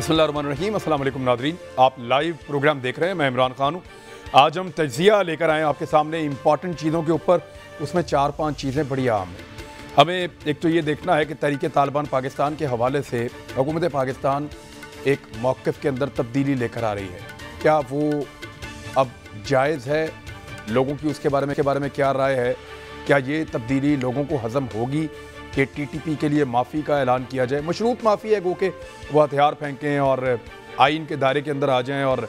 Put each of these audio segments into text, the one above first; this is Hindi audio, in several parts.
बिस्मिल्लाहिर्रहमानिर्रहीम। अस्सलाम वालेकुम नादरीन, आप लाइव प्रोग्राम देख रहे हैं। मैं इमरान खान हूँ। आज हम तज्ज़िया लेकर आए हैं आपके सामने इंपॉर्टेंट चीज़ों के ऊपर। उसमें 4-5 चीज़ें बड़ी आम हैं। हमें एक तो ये देखना है कि तहरीक तालिबान पाकिस्तान के हवाले से हुकूमत पाकिस्तान एक मौक़िफ़ के अंदर तब्दीली लेकर आ रही है। क्या वो अब जायज़ है? लोगों की उसके बारे में क्या राय है? क्या ये तब्दीली लोगों को हज़म होगी कि TTP के लिए माफ़ी का ऐलान किया जाए? मशरूत माफ़ी है, गो के वो हथियार फेंकें और आइन के दायरे के अंदर आ जाएं और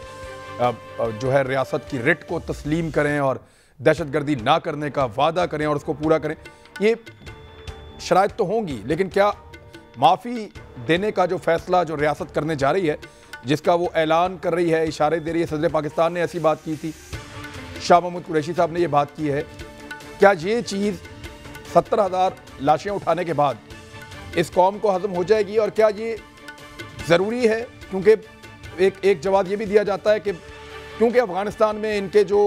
जो है रियासत की रिट को तस्लीम करें और दहशतगर्दी ना करने का वादा करें और उसको पूरा करें। ये शराइत तो होंगी, लेकिन क्या माफ़ी देने का जो फ़ैसला जो रियासत करने जा रही है, जिसका वो ऐलान कर रही है, इशारे दे रही है, सदर पाकिस्तान ने ऐसी बात की थी, शाह महमूद कुरैशी साहब ने ये बात की है, क्या ये चीज़ 70,000 लाशें उठाने के बाद इस कौम को हज़म हो जाएगी? और क्या ये ज़रूरी है? क्योंकि एक जवाब ये भी दिया जाता है कि क्योंकि अफ़गानिस्तान में इनके जो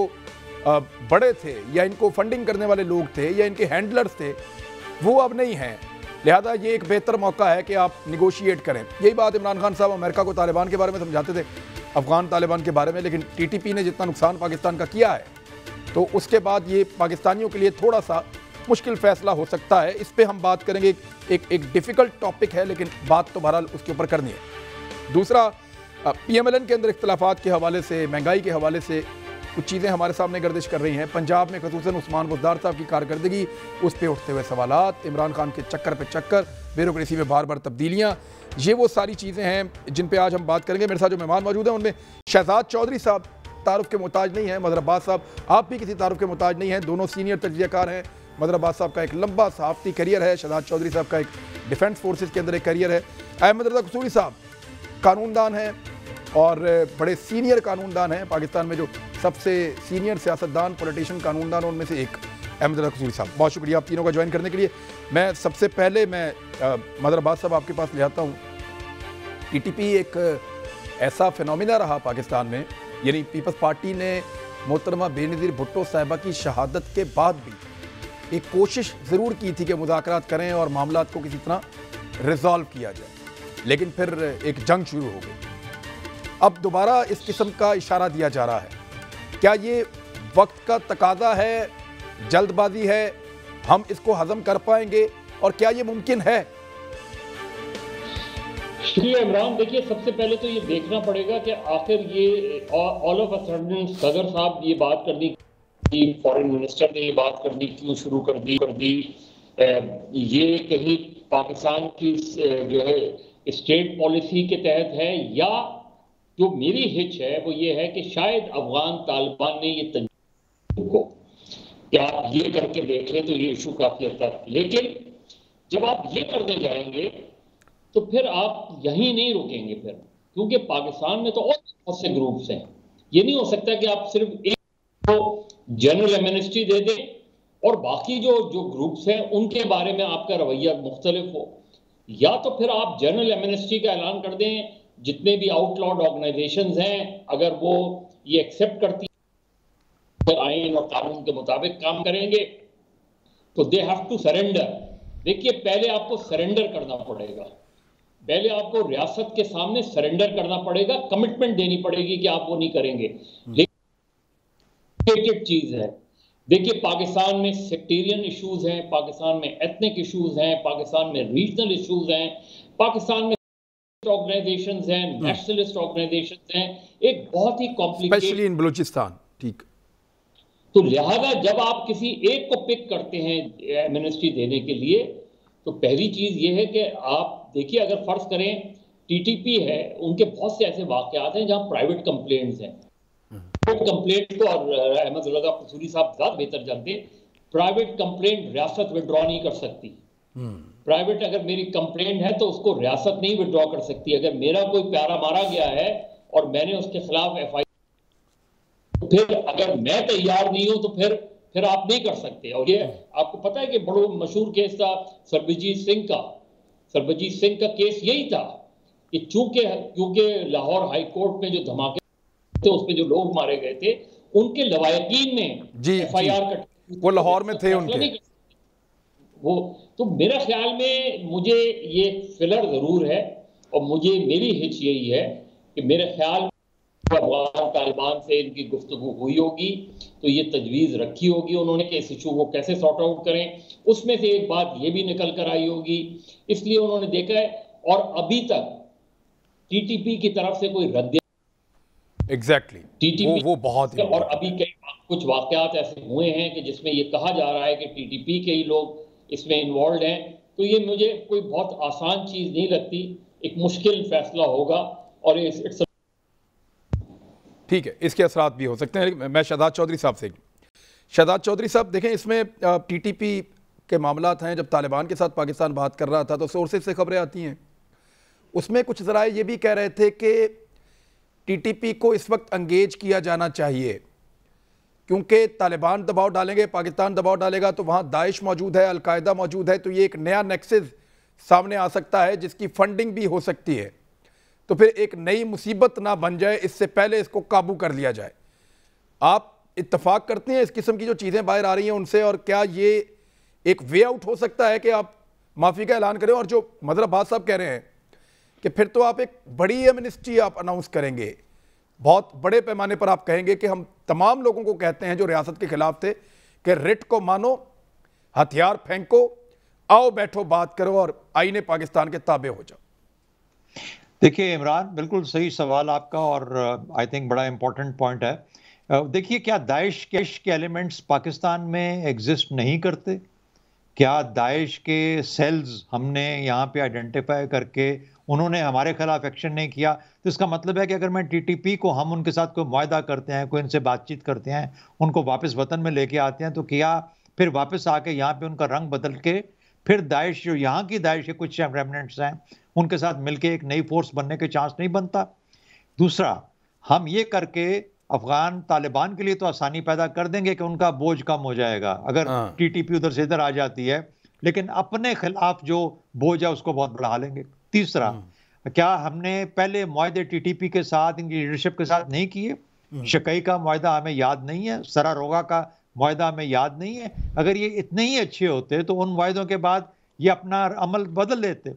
बड़े थे या इनको फंडिंग करने वाले लोग थे या इनके हैंडलर्स थे, वो अब नहीं हैं, लिहाजा ये एक बेहतर मौका है कि आप निगोशिएट करें। यही बात इमरान खान साहब अमेरिका को तालिबान के बारे में समझाते थे, अफ़गान तालिबान के बारे में। लेकिन TTP ने जितना नुकसान पाकिस्तान का किया है, तो उसके बाद ये पाकिस्तानियों के लिए थोड़ा सा मुश्किल फ़ैसला हो सकता है। इस पे हम बात करेंगे। एक डिफ़िकल्ट टॉपिक है, लेकिन बात तो बहरहाल उसके ऊपर करनी है। दूसरा, PMLN के अंदर इख्तलाफात के हवाले से, महंगाई के हवाले से कुछ चीज़ें हमारे सामने गर्दिश कर रही हैं। पंजाब में ख़ुसूसन उस्मान बुज़दार साहब की कारकर्दगी, उस पर उठते हुए सवालात, इमरान खान के चक्कर पे चक्कर, ब्यूरोक्रेसी में बार बार तब्दीलियाँ, ये वो सारी चीज़ें हैं जिन पे आज हम बात करेंगे। मेरे साथ जो मेहमान मौजूद हैं उनमें शहजाद चौधरी साहब तारुफ के मोहताज नहीं हैं, मदर अब्बास साहब आप भी किसी तारुफ के मोहताज नहीं हैं, दोनों सीनियर तजज़ियाकार हैं। मदर अब्बास साहब का एक लंबा सहाफ़ती करियर है, शहजाद चौधरी साहब का एक डिफेंस फोर्सेस के अंदर एक करियर है। अहमद रज़ा कसूरी साहब कानूनदान हैं और बड़े सीनियर कानूनदान हैं। पाकिस्तान में जो सबसे सीनियर सियासतदान, पॉलिटिशियन, कानूनदान उनमें से एक अहमद रज़ा कसूरी साहब। बहुत शुक्रिया आप तीनों का ज्वाइन करने के लिए। मैं सबसे पहले मदर अब्बास साहब आपके पास ले आता हूँ। TTP एक ऐसा फिनोमिना रहा पाकिस्तान में, यानी पीपल्स पार्टी ने मोहतरमा बेनज़ीर भुट्टो साहिबा की शहादत के बाद भी एक कोशिश ज़रूर की थी कि मुज़ाकरात करें और मामलात को किसी तरह रिज़ॉल्व किया जाए, लेकिन फिर एक जंग शुरू हो गई। अब दोबारा इस किस्म का इशारा दिया जा रहा है। क्या ये वक्त का तकाज़ा है, जल्दबाजी है, हम इसको हज़म कर पाएंगे और क्या ये मुमकिन है? शुक्रिया इमरान। देखिए, सबसे पहले तो ये देखना पड़ेगा कि आखिर ये ऑल ऑफ अ सडन सदर साहब ये बात कर दी, फॉरेन मिनिस्टर ने ये बात करनी क्यों शुरू कर दी। ये कहीं पाकिस्तान की जो है स्टेट पॉलिसी के तहत है, या जो मेरी हिच है वो ये है कि शायद अफगान तालिबान ने ये तंजीम को कि आप ये करके देख लें तो ये इशू काफी हद तक। लेकिन जब आप ये करने जाएंगे तो फिर आप यहीं नहीं रुकेंगे फिर, क्योंकि पाकिस्तान में तो और बहुत से ग्रुप्स हैं। ये नहीं हो सकता कि आप सिर्फ एक जनरल एमनेस्टी दे दें और बाकी जो ग्रुप्स हैं उनके बारे में आपका रवैया मुख्तलिफ हो, या तो फिर आप जनरल एमनेस्टी का ऐलान कर दें। जितने भी आउटलॉड ऑर्गेनाइजेशंस हैं, अगर वो ये एक्सेप्ट करती है, आइन और कानून के मुताबिक काम करेंगे, तो दे हैव टू सरेंडर। देखिए, पहले आपको सरेंडर करना पड़ेगा, पहले आपको रियासत के सामने सरेंडर करना पड़ेगा, कमिटमेंट देनी पड़ेगी कि आप वो नहीं करेंगे। चीज है, देखिए पाकिस्तान में सेक्टेरियन इश्यूज हैं, पाकिस्तान में एथनिक इश्यूज हैं, पाकिस्तान में रीजनल इश्यूज हैं, पाकिस्तान में ऑर्गेनाइजेशंस हैं, नेशनलिस्ट ऑर्गेनाइजेशंस हैं, एक बहुत ही कॉम्प्लिकेटेड, स्पेशली इन बलूचिस्तान। ठीक, तो लिहाजा जब आप किसी एक को पिक करते हैं एमनेस्टी देने के लिए, तो पहली चीज ये है कि आप देखिए, अगर फर्ज करें TTP है, उनके बहुत से ऐसे वाकयात हैं जहां प्राइवेट कंप्लेंट्स हैं। कंप्लेंट को, और अहमद रज़ा कसूरी साहब ज्यादा बेहतर जानते हैं, प्राइवेट कंप्लेंट रियासत विड्रॉ नहीं कर सकती। प्राइवेट अगर मेरी कंप्लेंट है तो उसको रियासत नहीं विड्रॉ कर सकती। अगर मेरा कोई प्यारा मारा गया है और मैंने उसके खिलाफ FIR, तो फिर अगर मैं तैयार नहीं हूं तो फिर आप नहीं कर सकते। और ये आपको पता है कि बड़ा मशहूर केस था सरबजीत सिंह का केस यही था कि क्योंकि लाहौर हाई कोर्ट में जो धमाके थे, उसमें जो लोग मारे गए थे, उनके लवायकीन ने FIR का, वो लाहौर में थे उनके, वो तो मेरे ख्याल में मुझे ये फिलर जरूर है और मेरी हिच यही है कि मेरे ख्याल अफगान तालिबान से इनकी गुफ्तगू हुई होगी, तो ये तजवीज़ रखी होगी उन्होंने कि इस इशू को कैसे सॉर्ट आउट करें। उसमें से एक बात ये भी निकल कर आई होगी, इसलिए उन्होंने देखा है। और अभी तक टीटीपी की तरफ से कोई रद्द एग्जैक्टली टीटीपी वो बहुत ही और अभी कुछ वाकयात ऐसे हुए हैं कि जिसमें ये कहा जा रहा है कि टीटीपी के ही लोग इसमें इन्वॉल्व हैं। तो ये मुझे कोई बहुत आसान चीज़ नहीं लगती, एक मुश्किल फैसला होगा और इट्स ठीक है, इसके असरात भी हो सकते हैं। मैं शहजाद चौधरी साहब से, शहजाद चौधरी साहब देखें, इसमें टीटीपी के मामलात हैं। जब तालिबान के साथ पाकिस्तान बात कर रहा था तो सोर्सेज से खबरें आती हैं, उसमें कुछ ज़राए ये भी कह रहे थे कि टीटीपी को इस वक्त एंगेज किया जाना चाहिए, क्योंकि तालिबान दबाव डालेंगे, पाकिस्तान दबाव डालेगा तो वहाँ दाइश मौजूद है, अलकायदा मौजूद है, तो ये एक नया नेक्सस सामने आ सकता है जिसकी फंडिंग भी हो सकती है। तो फिर एक नई मुसीबत ना बन जाए, इससे पहले इसको काबू कर लिया जाए। आप इत्तफाक करते हैं इस किस्म की जो चीज़ें बाहर आ रही हैं उनसे, और क्या ये एक वे आउट हो सकता है कि आप माफ़ी का ऐलान करें, और जो मदर अब्बास साहब कह रहे हैं कि फिर तो आप एक बड़ी एमनेस्टी आप अनाउंस करेंगे, बहुत बड़े पैमाने पर आप कहेंगे कि हम तमाम लोगों को कहते हैं जो रियासत के खिलाफ थे कि रिट को मानो, हथियार फेंको, आओ बैठो बात करो और आईने पाकिस्तान के ताबे हो जाओ। देखिए इमरान, बिल्कुल सही सवाल आपका, और आई थिंक बड़ा इंपॉर्टेंट पॉइंट है। देखिए, क्या दाइश के एलिमेंट्स पाकिस्तान में एग्जिस्ट नहीं करते? क्या दाइश के सेल्स हमने यहाँ पे आइडेंटिफाई करके उन्होंने हमारे खिलाफ एक्शन नहीं किया? तो इसका मतलब है कि अगर मैं टीटीपी को, हम उनके साथ कोई मुआहदा करते हैं, कोई इनसे बातचीत करते हैं, उनको वापस वतन में लेके आते हैं, तो क्या फिर वापस आके यहाँ पे उनका रंग बदल के फिर दाइश, जो यहाँ की दाइश के कुछ रेमिनेंट्स हैं, उनके साथ मिलके एक नई फोर्स बनने के चांस नहीं बनता? दूसरा, हम ये करके अफगान तालिबान के लिए तो आसानी पैदा कर देंगे कि उनका बोझ कम हो जाएगा अगर टीटीपी उधर से इधर आ जाती है, लेकिन अपने खिलाफ जो बोझ है उसको बहुत बढ़ा लेंगे। तीसरा, क्या हमने पहले मुआहदे टीटीपी के साथ, इनकी लीडरशिप के साथ नहीं किए? शकई का मुआहदा हमें याद नहीं है, सरारोगा का मुआहदा हमें याद नहीं है। अगर ये इतने ही अच्छे होते तो उन मुआहदों के बाद ये अपना अमल बदल लेते।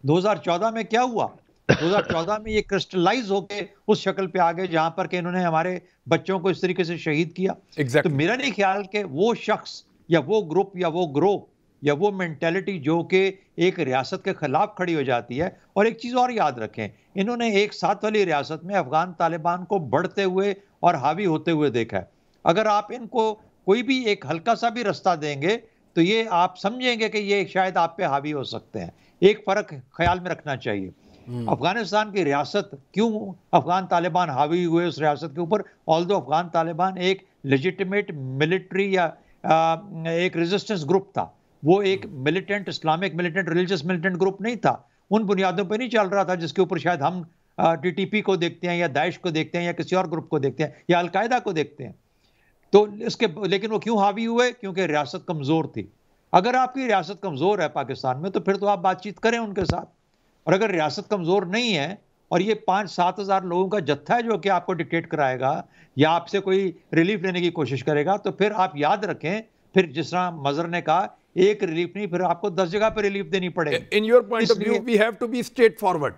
2014 में क्या हुआ? 2014 में ये क्रिस्टलाइज होके उस शक्ल पे आ गए जहां पर कि इन्होंने हमारे बच्चों को इस तरीके से शहीद किया। तो मेरा नहीं ख्याल कि वो शख्स या वो ग्रुप या वो ग्रोह या वो मेंटेलिटी जो कि एक रियासत के खिलाफ खड़ी हो जाती है। और एक चीज और याद रखें, इन्होंने एक साथ वाली रियासत में अफगान तालिबान को बढ़ते हुए और हावी होते हुए देखा है। अगर आप इनको कोई भी एक हल्का सा भी रास्ता देंगे तो ये आप समझेंगे कि ये शायद आप पे हावी हो सकते हैं। एक फर्क ख्याल में रखना चाहिए, अफगानिस्तान की रियासत, क्यों अफगान तालिबान हावी हुए उस रियासत के ऊपर? ऑल्दो अफगान तालिबान एक लेजिटिमेट मिलिट्री या एक रेजिस्टेंस ग्रुप था, वो एक militant, Islamic militant, religious militant group नहीं था, उन बुनियादों पर नहीं चल रहा था जिसके ऊपर शायद हम टीटीपी को देखते हैं या दाइश को देखते हैं या किसी और ग्रुप को देखते हैं या अलकायदा को देखते हैं। तो इसके, लेकिन वो क्यों हावी हुए? क्योंकि रियासत कमजोर थी। अगर आपकी रियासत कमजोर है पाकिस्तान में तो फिर तो आप बातचीत करें उनके साथ, और अगर रियासत कमजोर नहीं है और ये 5-7 हज़ार लोगों का जत्था है जो कि आपको डिक्टेट कराएगा या आपसे कोई रिलीफ लेने की कोशिश करेगा, तो फिर आप याद रखें, फिर जिस तरह मजर ने कहा, एक रिलीफ नहीं, फिर आपको 10 जगह पे रिलीफ देनी पड़ेगी। In your point of view we have to be straightforward.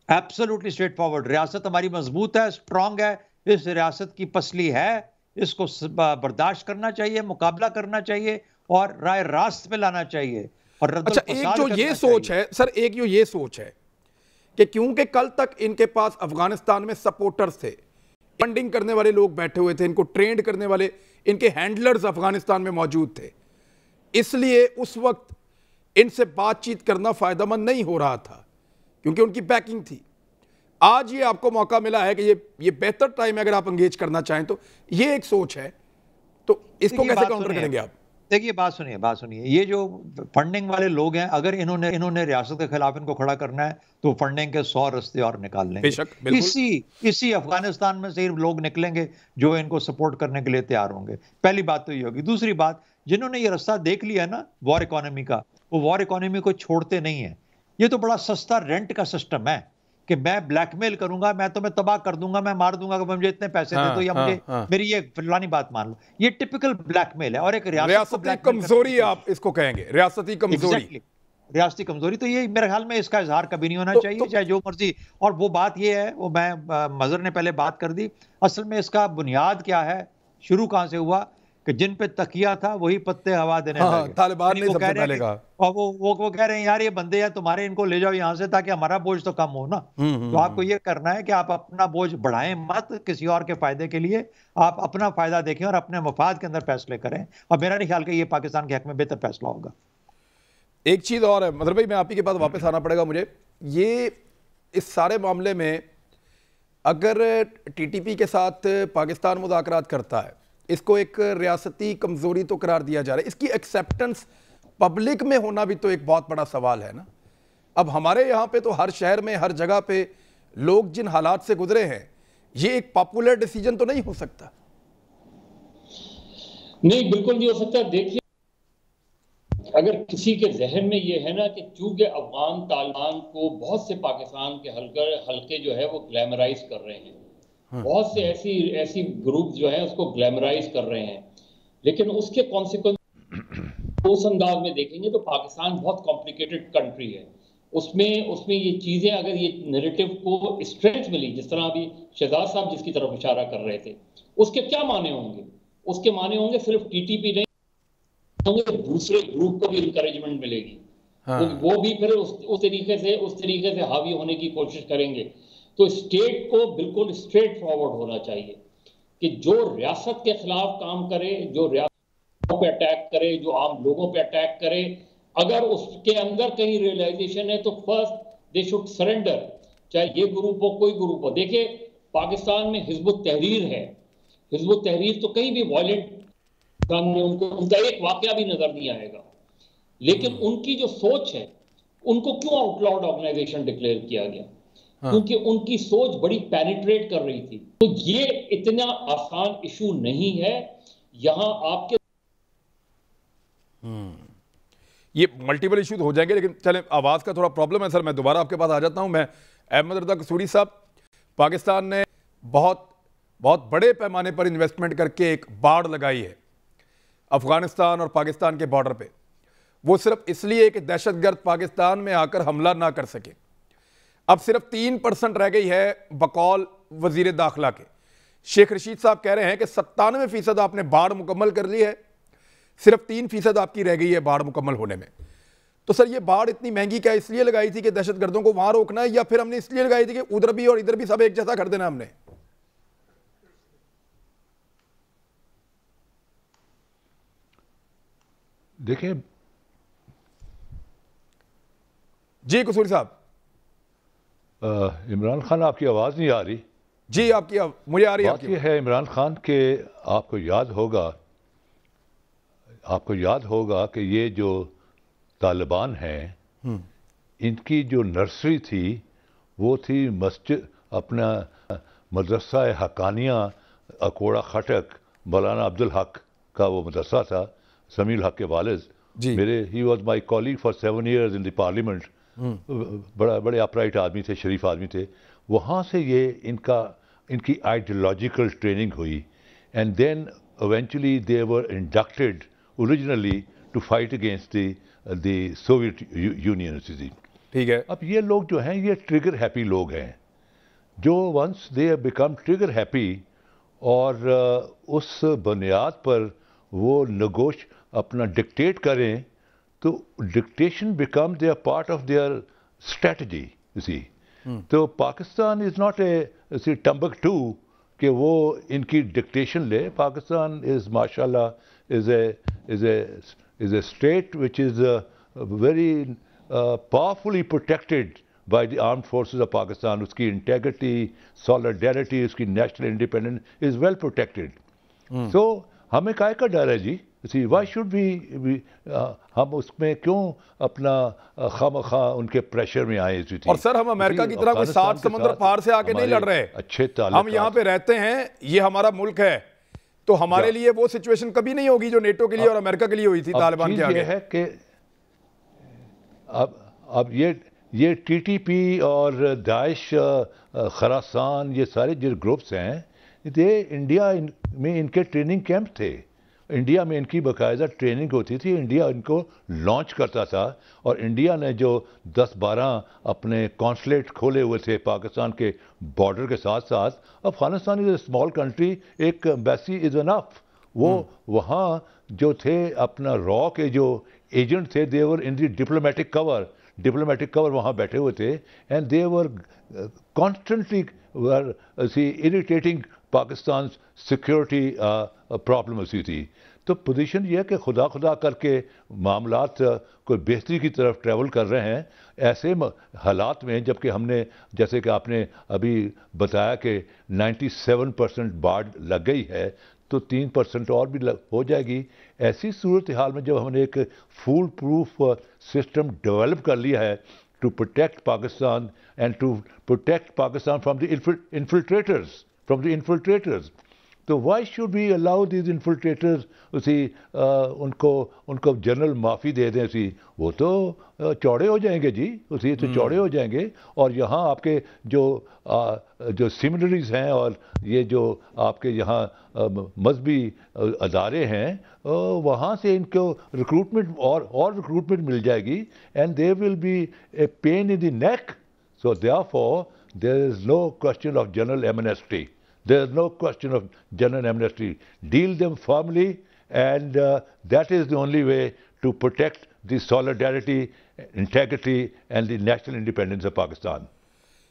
Absolutely straightforward. रियासत हमारी मजबूत है, स्ट्रांग है, इस रियासत की पसली है, इसको बर्दाश्त करना चाहिए, मुकाबला करना चाहिए और राय रास्त पे लाना चाहिए। और अच्छा, एक जो ये सोच है सर, एक जो ये सोच है कि क्योंकि कल तक इनके पास अफगानिस्तान में सपोर्टर्स थे, फंडिंग करने वाले लोग बैठे हुए थे, इनको ट्रेंड करने वाले इनके हैंडलर्स अफगानिस्तान में मौजूद थे, इसलिए उस वक्त इनसे बातचीत करना फायदेमंद नहीं हो रहा था क्योंकि उनकी बैकिंग थी। आज ये आपको मौका मिला है कि ये बेहतर टाइम है, अगर आप एंगेज करना चाहें तो। ये एक सोच है, तो इसको कैसे काउंटर करेंगे आप? देखिए, बात सुनिए, ये जो फंडिंग वाले लोग हैं, अगर इन्होंने रियासत के खिलाफ इनको खड़ा करना है तो फंडिंग के 100 रास्ते और निकाल लेंगे। बेशक, इसी अफगानिस्तान में से लोग निकलेंगे जो इनको सपोर्ट करने के लिए तैयार होंगे। पहली बात तो ये होगी। दूसरी बात, जिन्होंने ये रास्ता देख लिया ना वॉर इकोनॉमी का, वो वॉर इकोनॉमी को छोड़ते नहीं है। ये तो बड़ा सस्ता रेंट का सिस्टम है कि मैं ब्लैकमेल करूंगा, मैं तुम्हें तबाह कर दूंगा, मैं मार दूंगा, अगर मुझे इतने पैसे दे दो या मुझे मेरी ये फलानी बात मान लो। ये टिपिकल ब्लैकमेल है और एक रियासती कमजोरी आप इसको कहेंगे, रियासती कमजोरी। रियासती कमजोरी, तो ये मेरे ख्याल में इसका इजहार कभी नहीं होना चाहिए, चाहे जो मर्जी। और वो बात ये है, वो मैं मजहर ने पहले बात कर दी, असल में इसका बुनियाद क्या है, शुरू कहां से हुआ कि जिन पे तकिया था वही पत्ते हवा देने हाँ, लगे। तालिबान यानी ने वो कह सबसे रहे हैं पहले कि, कहा। और वो कह रहे हैं यार ये बंदे हैं तुम्हारे, इनको ले जाओ यहां से ताकि हमारा बोझ तो कम हो ना। तो आपको ये करना है कि आप अपना बोझ बढ़ाएं मत किसी और के फायदे के लिए, आप अपना फायदा देखें और अपने मफाद के अंदर फैसले करें, और मेरा नहीं ख्याल कि ये पाकिस्तान के हक में बेहतर फैसला होगा। एक चीज़ और है मतलब भाई, मैं आप ही के पास वापस आना पड़ेगा मुझे, ये इस सारे मामले में अगर टीटीपी के साथ पाकिस्तान मुज़ाकरात करता है, इसको एक रियासती कमज़ोरी तो करार दिया जा रहा है, इसकी एक्सेप्टेंस पब्लिक में होना भी तो एक बहुत बड़ा सवाल है ना। अब हमारे यहाँ पे तो हर शहर में हर जगह पे लोग जिन हालात से गुजरे हैं, ये एक पॉपुलर डिसीजन तो नहीं हो सकता। नहीं, बिल्कुल नहीं हो सकता। देखिए, अगर किसी के जहन में ये है ना कि चूंकि अफगान तालिबान को बहुत से पाकिस्तान के हल्के जो है वो ग्लैमराइज कर रहे हैं, बहुत से ऐसी ग्रुप जो है उसको ग्लैमराइज कर रहे हैं, लेकिन उसके कॉन्सिक्वेंस उस अंदाज में देखेंगे तो पाकिस्तान बहुत कॉम्प्लिकेटेड कंट्री है। उसमें ये चीजें, अगर ये नैरेटिव को स्ट्रेंथ मिली, जिस तरह अभी शहजाद साहब जिसकी तरफ इशारा कर रहे थे, उसके क्या माने होंगे? उसके माने होंगे सिर्फ टीटीपी नहीं होंगे, दूसरे ग्रुप को भी इंकरेजमेंट मिलेगी। हाँ। वो भी फिर उस तरीके से हावी होने की कोशिश करेंगे। तो स्टेट को बिल्कुल स्ट्रेट फॉरवर्ड होना चाहिए कि जो रियासत के खिलाफ काम करे, जो रियासत पे अटैक करे, जो आम लोगों पे अटैक करे, अगर उसके अंदर कहीं रियलाइजेशन है तो फर्स्ट दे शुड सरेंडर, चाहे ये ग्रुप हो कोई ग्रुप हो। देखिए, पाकिस्तान में हिजबुत तहरीर है, हिजबुत तहरीर तो कहीं भी वायलेंट सामने उनका एक वाकया भी नजर नहीं आएगा, लेकिन उनकी जो सोच है, उनको क्यों आउटलॉड ऑर्गेनाइजेशन डिक्लेयर किया गया? हाँ। क्योंकि उनकी सोच बड़ी पेनिट्रेट कर रही थी। तो ये इतना आसान इशू नहीं है। यहां आपके ये मल्टीपल इश्यूज हो जाएंगे, लेकिन चले, आवाज का थोड़ा प्रॉब्लम है सर, मैं दोबारा आपके पास आ जाता हूं। मैं अहमद रजा कसूरी साहब, पाकिस्तान ने बहुत बहुत बड़े पैमाने पर इन्वेस्टमेंट करके एक बाड़ लगाई है अफगानिस्तान और पाकिस्तान के बॉर्डर पे, वो सिर्फ इसलिए कि दहशतगर्द पाकिस्तान में आकर हमला ना कर सके। अब सिर्फ 3% रह गई है बकौल वजीर दाखिला के। शेख रशीद साहब कह रहे हैं कि 97% आपने बाढ़ मुकम्मल कर ली है, सिर्फ 3% आपकी रह गई है बाढ़ मुकम्मल होने में। तो सर, ये बाढ़ इतनी महंगी क्या इसलिए लगाई थी कि दहशतगर्दों को वहां रोकना है, या फिर हमने इसलिए लगाई थी कि उधर भी और इधर भी सब एक जैसा कर देना हमने? देखिए जी कसूरी साहब। इमरान खान, आपकी आवाज नहीं आ रही। जी आपकी मुझे आ रही है। बात यह है इमरान खान के, आपको याद होगा कि ये जो तालिबान हैं, इनकी जो नर्सरी थी वो थी मस्जिद, अपना मदरसा हकानिया अकोड़ा खटक, मौलाना अब्दुल हक का वो मदरसा था, समील हक के वालिद मेरे, he was my colleague for 7 years in the parliament. बड़े अपराइट आदमी थे, शरीफ आदमी थे। वहाँ से ये इनकी आइडियोलॉजिकल ट्रेनिंग हुई, and then eventually they were inducted originally to fight against the Soviet Union। ठीक है। अब ये लोग जो हैं, ये ट्रिगर हैप्पी लोग हैं, जो once they become trigger happy, और उस बुनियाद पर वो नगोश अपना डिक्टेट करें, तो dictation become their part of their strategy. तो Pakistan is not a Timbuktu कि वो इनकी डिक्टेशन ले। पाकिस्तान इज माशाल्लाह is a state which is very powerfully protected by the armed forces of Pakistan. उसकी इंटेग्रिटी, सॉलिडारिटी, उसकी national independence is well protected. So हमें काय का डर है जी? वाई शुड बी हम उसमें क्यों अपना खामखा उनके प्रेशर में आए? और सर, हम अमेरिका की तरह कोई 7 समुद्र पार से आके नहीं लड़ रहे, अच्छे हम यहाँ पे रहते हैं, ये हमारा मुल्क है, तो हमारे लिए वो सिचुएशन कभी नहीं होगी जो नेटो के लिए और अमेरिका के लिए हुई थी तालिबान के आगे। ये है कि अब ये टीटीपी और दाइश, खरासान, ये सारे जो ग्रुप्स हैं, ये इंडिया में इनके ट्रेनिंग कैंप थे। इंडिया में इनकी बाकायदा ट्रेनिंग होती थी, इंडिया इनको लॉन्च करता था, और इंडिया ने जो 10-12 अपने कॉन्सुलेट खोले हुए थे पाकिस्तान के बॉर्डर के साथ साथ। Afghanistan is a small country, एक एम्बेसी इज़ इनफ। वो वहाँ जो थे अपना रॉ के जो एजेंट थे, दे वर इन दी डिप्लोमेटिक कवर वहाँ बैठे हुए थे, and they were constantly were irritating Pakistan security problem होती थी। तो पोजीशन ये है कि खुदा खुदा करके मामलात कोई बेहतरी की तरफ ट्रैवल कर रहे हैं ऐसे हालात में, जबकि हमने जैसे कि आपने अभी बताया कि 97% बाढ़ लग गई है, तो 3% और भी हो जाएगी। ऐसी सूरत हाल में जब हमने एक फुल प्रूफ सिस्टम डेवलप कर लिया है to protect Pakistan and to protect Pakistan from the infiltrators, तो why should we allow these infiltrators उसी उनको जनरल माफ़ी दे दें उसी, वो तो चौड़े हो जाएंगे जी, उसी तो चौड़े हो जाएंगे। और यहाँ आपके जो सेमिनरीज हैं और ये जो आपके यहाँ मजहबी अदारे हैं, वहाँ से इनको रिक्रूटमेंट और रिक्रूटमेंट मिल जाएगी, and they will be a pain in the neck. So therefore there is no question of general amnesty. There is no question of general amnesty. Deal them firmly, and that is the only way to protect the solidarity, integrity, and the national independence of Pakistan.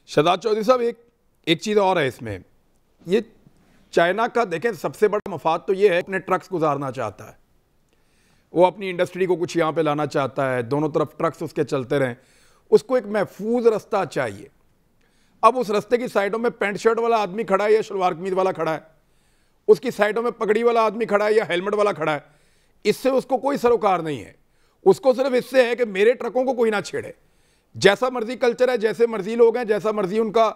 Shahzad Chaudhry साहब, एक चीज़ और है इसमें, ये चाइना का देखें सबसे बड़ा मफाद तो ये है, अपने ट्रक्स गुजारना चाहता है, वो अपनी इंडस्ट्री को कुछ यहाँ पे लाना चाहता है, दोनों तरफ ट्रक्स उसके चलते रहें, उसको एक महफूज रास्ता चाहिए। अब उस रास्ते की साइडों में पैंट शर्ट वाला आदमी खड़ा है या शलवार कमीज वाला खड़ा है, उसकी साइडों में पगड़ी वाला आदमी खड़ा है या हेलमेट वाला खड़ा है, इससे उसको कोई सरोकार नहीं है। उसको सिर्फ इससे है कि मेरे ट्रकों को कोई ना छेड़े, जैसा मर्जी कल्चर है, जैसे मर्जी लोग हैं, जैसा मर्जी उनका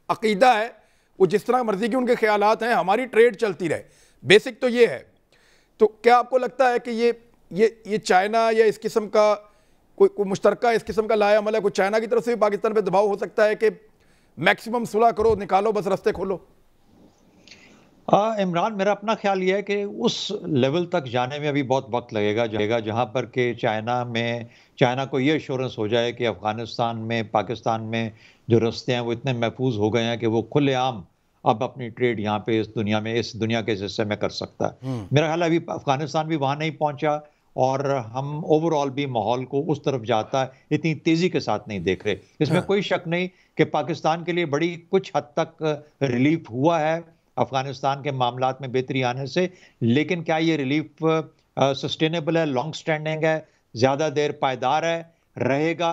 अकीदा है, वो जिस तरह मर्जी के उनके ख्यालात हैं, हमारी ट्रेड चलती रहे। बेसिक तो ये है। तो क्या आपको लगता है कि ये चाइना या इस किस्म का कोई मुश्तरका इस किस्म का लाया अमल है, कोई चाइना की तरफ से भी पाकिस्तान पर दबाव हो सकता है कि मैक्सिमम सुलह करो, निकालो, बस रास्ते खोलो? इमरान, मेरा अपना ख्याल यह है कि उस लेवल तक जाने में अभी बहुत वक्त लगेगा जहां पर कि चाइना को ये एश्योरेंस हो जाए कि अफगानिस्तान में, पाकिस्तान में जो रास्ते हैं वो इतने महफूज हो गए हैं कि वो खुलेआम अब अपनी ट्रेड यहाँ पे इस दुनिया के हिस्से में कर सकता है। मेरा ख्याल है अभी अफगानिस्तान भी वहां नहीं पहुंचा, और हम ओवरऑल भी माहौल को उस तरफ जाता है इतनी तेजी के साथ नहीं देख रहे। इसमें कोई शक नहीं कि पाकिस्तान के लिए बड़ी कुछ हद तक रिलीफ हुआ है अफगानिस्तान के मामलात में बेहतरी आने से, लेकिन क्या ये रिलीफ सस्टेनेबल है, लॉन्ग स्टैंडिंग है, ज़्यादा देर पायदार है, रहेगा?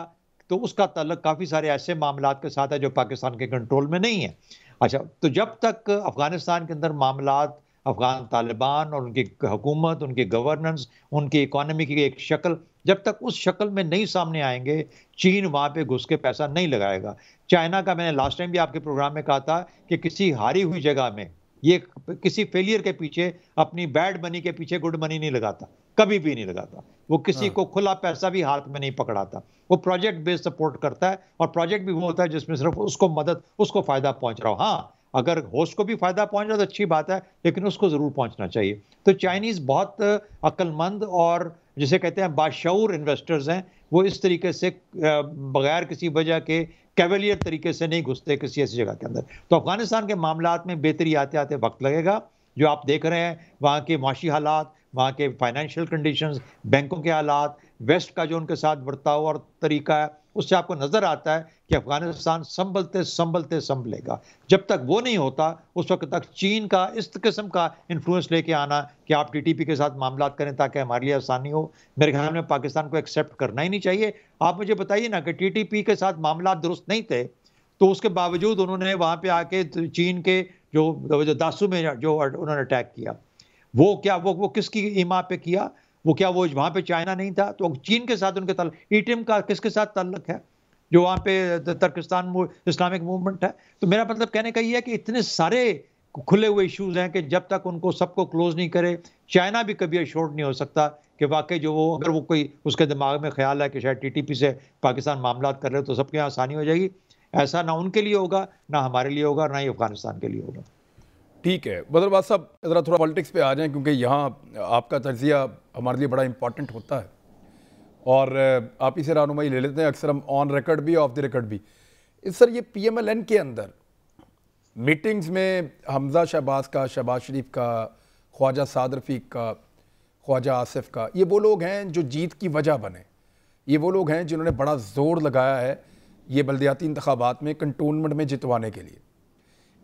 तो उसका ताल्लुक काफ़ी सारे ऐसे मामलात के साथ है जो पाकिस्तान के कंट्रोल में नहीं है। अच्छा, तो जब तक अफगानिस्तान के अंदर मामलात, अफगान तालिबान और उनकी हुकूमत, उनकी गवर्नेंस, उनकी इकोनॉमी की एक शक्ल, जब तक उस शक्ल में नहीं सामने आएंगे, चीन वहाँ पे घुस के पैसा नहीं लगाएगा। चाइना का मैंने लास्ट टाइम भी आपके प्रोग्राम में कहा था कि किसी हारी हुई जगह में, ये किसी फेलियर के पीछे, अपनी बैड मनी के पीछे गुड मनी नहीं लगाता, कभी भी नहीं लगाता। वो किसी को खुला पैसा भी हाथ में नहीं पकड़ाता, वो प्रोजेक्ट बेस्ड सपोर्ट करता है, और प्रोजेक्ट भी वो होता है जिसमें सिर्फ उसको फायदा पहुंच रहा हो। हाँ, अगर होस्ट को भी फायदा पहुंच रहा है तो अच्छी बात है, लेकिन उसको जरूर पहुंचना चाहिए। तो चाइनीज बहुत अक्लमंद और जिसे कहते हैं बाशऊर इन्वेस्टर्स हैं, वो इस तरीके से बगैर किसी वजह के कैवलियर तरीके से नहीं घुसते किसी ऐसी जगह के अंदर। तो अफगानिस्तान के मामलात में बेहतरी आते आते वक्त लगेगा। जो आप देख रहे हैं वहाँ के माशी हालात, वहाँ के फाइनेंशियल कंडीशंस, बैंकों के हालात, वेस्ट का जो उनके साथ बर्ताव और तरीका है, उससे आपको नजर आता है कि अफगानिस्तान संभलते संभलते संभलेगा। जब तक वो नहीं होता उस वक्त तक चीन का इस किस्म का इन्फ्लुएंस लेके आना कि आप टीटीपी के साथ मामला करें ताकि हमारे लिए आसानी हो, मेरे ख्याल में पाकिस्तान को एक्सेप्ट करना ही नहीं चाहिए। आप मुझे बताइए ना कि टीटीपी के साथ मामला दुरुस्त नहीं थे, तो उसके बावजूद उन्होंने वहां पे आके चीन के जो दासू में जो उन्होंने अटैक किया, वो क्या वो किसकी ईमा पे किया? वो क्या वो वहां पे चाइना नहीं था? तो चीन के साथ उनके ताल्लुक, ईटीएम का किसके साथ ताल्लुक है जो वहां पे तुर्किस्तान इस्लामिक मूवमेंट है? तो मेरा मतलब कहने का ये है कि इतने सारे खुले हुए इश्यूज हैं कि जब तक उनको सबको क्लोज नहीं करे, चाइना भी कभी एश्योर्ड नहीं हो सकता कि वाकई जो वो, अगर वो कोई उसके दिमाग में ख्याल है कि शायद टीटीपी से पाकिस्तान मामला कर रहे तो सबके यहाँ आसानी हो जाएगी। ऐसा ना उनके लिए होगा, ना हमारे लिए होगा, ना ही अफगानिस्तान के लिए होगा। ठीक है बदरबाज साहब, ज़रा थोड़ा पॉलिटिक्स पे आ जाएं क्योंकि यहाँ आपका तजिया हमारे लिए बड़ा इंपॉर्टेंट होता है और आप इसे रहनुमाई ले लेते हैं अक्सर हम ऑन रिकॉर्ड भी ऑफ द रिकॉर्ड भी। सर ये PMLN के अंदर मीटिंग्स में हमजा शहबाज का, शहबाज शरीफ का, ख्वाजा साद रफ़ीक का, ख्वाजा आसिफ का, ये वो लोग हैं जो जीत की वजह बने, ये वो लोग हैं जिन्होंने बड़ा ज़ोर लगाया है ये बल्दियाती इंतखाबात में कंटोनमेंट में जितवाने के लिए।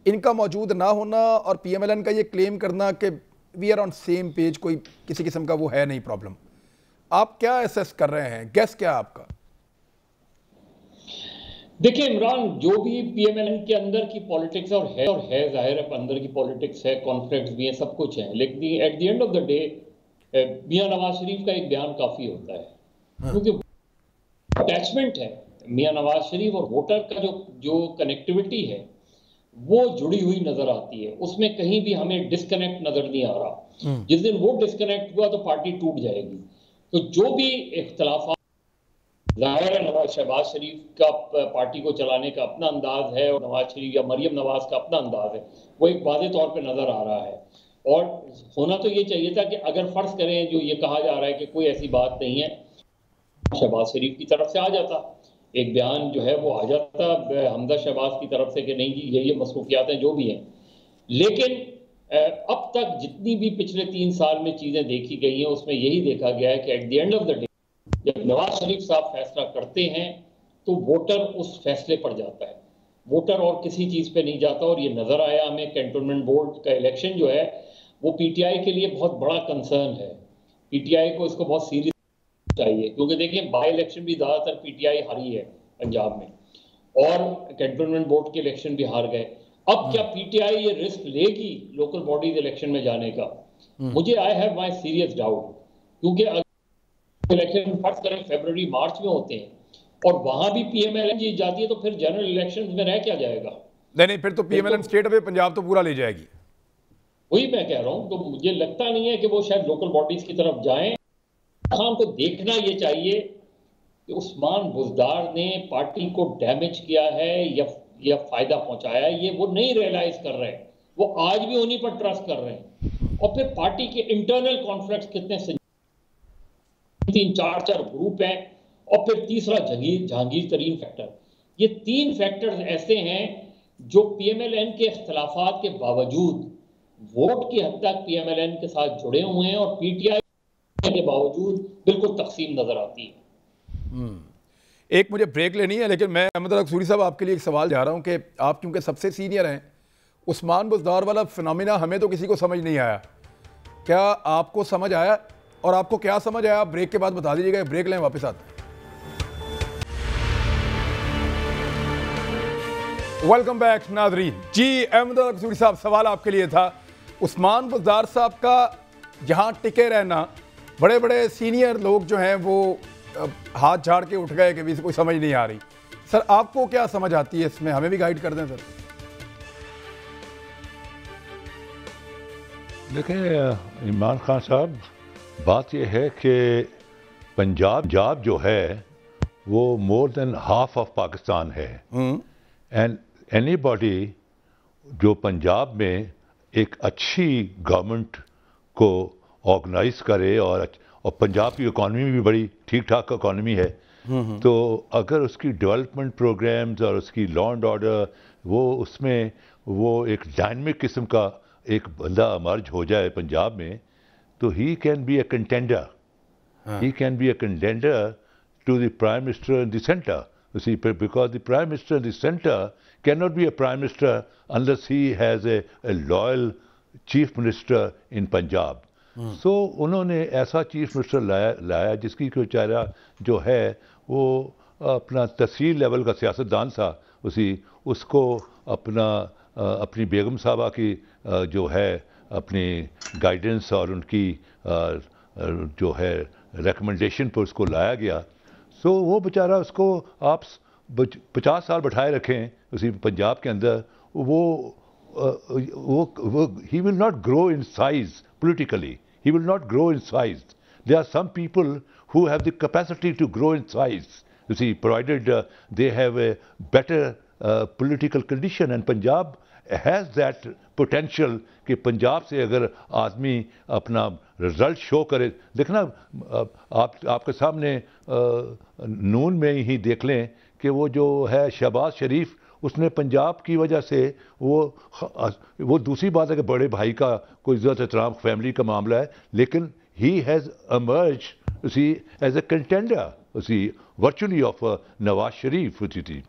इनका मौजूद ना होना और PMLN का ये क्लेम करना कि we are on same page, कोई किसी किस्म का वो है नहीं प्रॉब्लम, आप क्या असेस कर रहे हैं, गेस क्या आपका? देखिए इमरान, जो भी PMLN के अंदर की पॉलिटिक्स और है जाहिर है अंदर की पॉलिटिक्स है, कॉन्फ्लिक्ट्स भी हैं, सब कुछ है, लेकिन at the end of the day Mian Nawaz Sharif का एक बयान काफी होता है क्योंकि अटैचमेंट है मियां नवाज शरीफ और वोटर का जो कनेक्टिविटी है वो जुड़ी हुई नजर आती है, उसमें कहीं भी हमें डिस्कनेक्ट नजर नहीं आ रहा। जिस दिन वो डिस्कनेक्ट हुआ तो पार्टी टूट जाएगी। तो जो भी इख्तलाफ जाहिर है नवाज शहबाज शरीफ का पार्टी को चलाने का अपना अंदाज है और नवाज शरीफ या मरियम नवाज का अपना अंदाज है, वो एक वाज़ेह तौर पे नजर आ रहा है। और होना तो ये चाहिए था कि अगर फर्ज करें जो ये कहा जा रहा है कि कोई ऐसी बात नहीं है, शहबाज शरीफ की तरफ से आ जाता एक बयान जो है वो आ जाता हमजा शहबाज की तरफ से कि नहीं जी ये मसरूफियात हैं जो भी हैं। लेकिन अब तक जितनी भी पिछले 3 साल में चीजें देखी गई हैं उसमें यही देखा गया है कि eight the end of the day जब नवाज शरीफ साहब फैसला करते हैं तो वोटर उस फैसले पर जाता है, वोटर और किसी चीज पे नहीं जाता। और ये नजर आया हमें, कैंटोनमेंट बोर्ड का इलेक्शन जो है वो PTI के लिए बहुत बड़ा कंसर्न है। PTI को इसको बहुत सीरियस चाहिए क्योंकि देखिए बाई इलेक्शन भी ज्यादातर PTI हारी है पंजाब में और कैंटोनमेंट बोर्ड के इलेक्शन भी हार गए। अब क्या PTI ये रिस्क लेगी लोकल बॉडीज इलेक्शन में जाने का? मुझे I have my serious doubt, क्योंकि इलेक्शन फर्स्ट करें फरवरी मार्च में होते हैं और वहां भी PMLN जीत जाती है तो फिर जनरल इलेक्शन में रह क्या जाएगा? नहीं फिर तो PMLN स्टेट में पंजाब तो पूरा ले जाएगी। वही मैं कह रहा हूं, तो मुझे लगता नहीं है कि वो शायद लोकल बॉडीज की तरफ जाएं। खान को देखना ये चाहिए कि उस्मान बुज़दार ने पार्टी को डैमेज किया है या फायदा पहुंचाया है, ये वो नहीं रियलाइज कर रहे हैं, वो आज भी उन्हीं पर ट्रस्ट कर रहे हैं। और फिर पार्टी के इंटरनल कॉन्फ्लिक्ट्स कितने 3-4 ग्रुप हैं और फिर तीसरा जहांगीर तरीन फैक्टर। ये 3 फैक्टर्स ऐसे हैं जो PMLN के इख्तलाफात के बावजूद वोट की हद तक PMLN के साथ जुड़े हुए हैं और PTI के बावजूद बिल्कुल तकसीम नजर आती है। एक मुझे ब्रेक लेनी है, लेकिन मैं अहमद सूरी साहब आपके लिए एक सवाल जा रहा हूं कि आप क्योंकि सबसे सीनियर हैं, उस्मान बुज़दार वाला फिनोमिना हमें तो किसी को समझ नहीं आया, क्या आपको समझ आया और आपको क्या समझ आया? आप ब्रेक के बाद बता दीजिएगा। ब्रेक लें, वापस आते हैं। वेलकम बैक नाज़रीन। जी अहमद सूरी साहब, सवाल आपके लिए था, उस्मान बुज़दार साहब का जहां टिके रहना, बड़े बड़े सीनियर लोग जो हैं वो हाथ झाड़ के उठ गए कि भी कोई समझ नहीं आ रही। सर आपको क्या समझ आती है इसमें, हमें भी गाइड कर दें सर। देखिए इमरान खान साहब, बात यह है कि पंजाब जो है वो more than half of Pakistan है एंड एनीबॉडी जो पंजाब में एक अच्छी गवर्नमेंट को ऑर्गेनाइज करे और पंजाब की इकॉनमी भी बड़ी ठीक ठाक इकॉनमी है, तो अगर उसकी डेवलपमेंट प्रोग्राम्स और उसकी लॉ एंड ऑर्डर उसमें वो एक डायनामिक किस्म का एक बंदा इमर्ज हो जाए पंजाब में, तो he can be a contender, he can be a contender to the prime minister in the center. You see, because the prime minister in the center cannot be a prime minister unless he has a loyal chief minister in Punjab. So उन्होंने ऐसा चीफ मिनिस्टर लाया जिसकी बेचारा जो है वो अपना तहसील लेवल का सियासतदान था, उसको अपनी बेगम साहबा की जो है अपनी गाइडेंस और उनकी जो है रिकमेंडेशन पर उसको लाया गया। सो वो बेचारा उसको आप 50 साल बैठाए रखें उसी पंजाब के अंदर, वो he will not grow in size politically. He will not grow in size. There are some people who have the capacity to grow in size, provided they have a better political condition. And Punjab has that potential कि पंजाब से अगर आदमी अपना रिजल्ट शो करे, देखना आपके सामने नून में ही देख लें कि वो जो है शहबाज शरीफ, उसने पंजाब की वजह से वो दूसरी बात है कि बड़े भाई का कोई इज्जत एहतराम फैमिली का मामला है, लेकिन he has emerged as a contender virtually of Nawaz Sharif थी।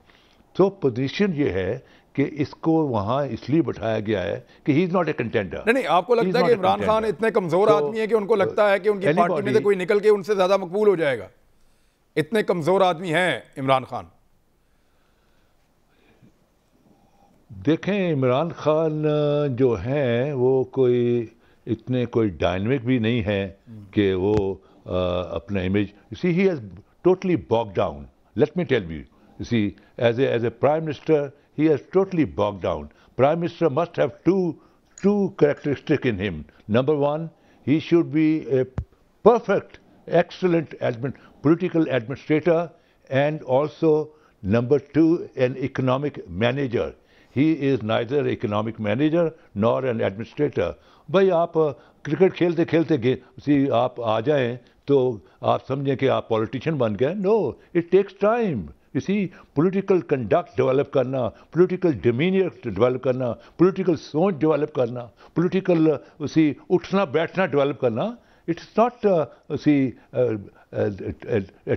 तो पोजीशन ये है कि इसको वहां इसलिए बैठाया गया है कि he is not a contender. नहीं, आपको लगता है कि इमरान खान इतने कमजोर आदमी है कि उनको लगता है कि उनकी पार्टी में से कोई निकल के उनसे ज्यादा मकबूल हो जाएगा? इतने कमजोर आदमी हैं इमरान खान? देखें, इमरान खान जो हैं वो इतने कोई डायनामिक भी नहीं है कि वो अपना image, he has totally bog down. Let me tell you, as a prime minister he has totally bogged down. Prime Minister must have two characteristics in him. Number one, he should be a perfect, excellent political administrator, and also number two, an economic manager. He is neither economic manager nor an administrator. भाई आप क्रिकेट खेलते खेलते आप आ जाएं तो आप समझें कि आप पॉलिटिशियन बन गए? No, it takes time. Political conduct develop करना, पॉलिटिकल डिमीनियर डेवलप करना, पॉलिटिकल सोच डेवलप करना, पॉलिटिकल उठना बैठना डेवलप करना, it's not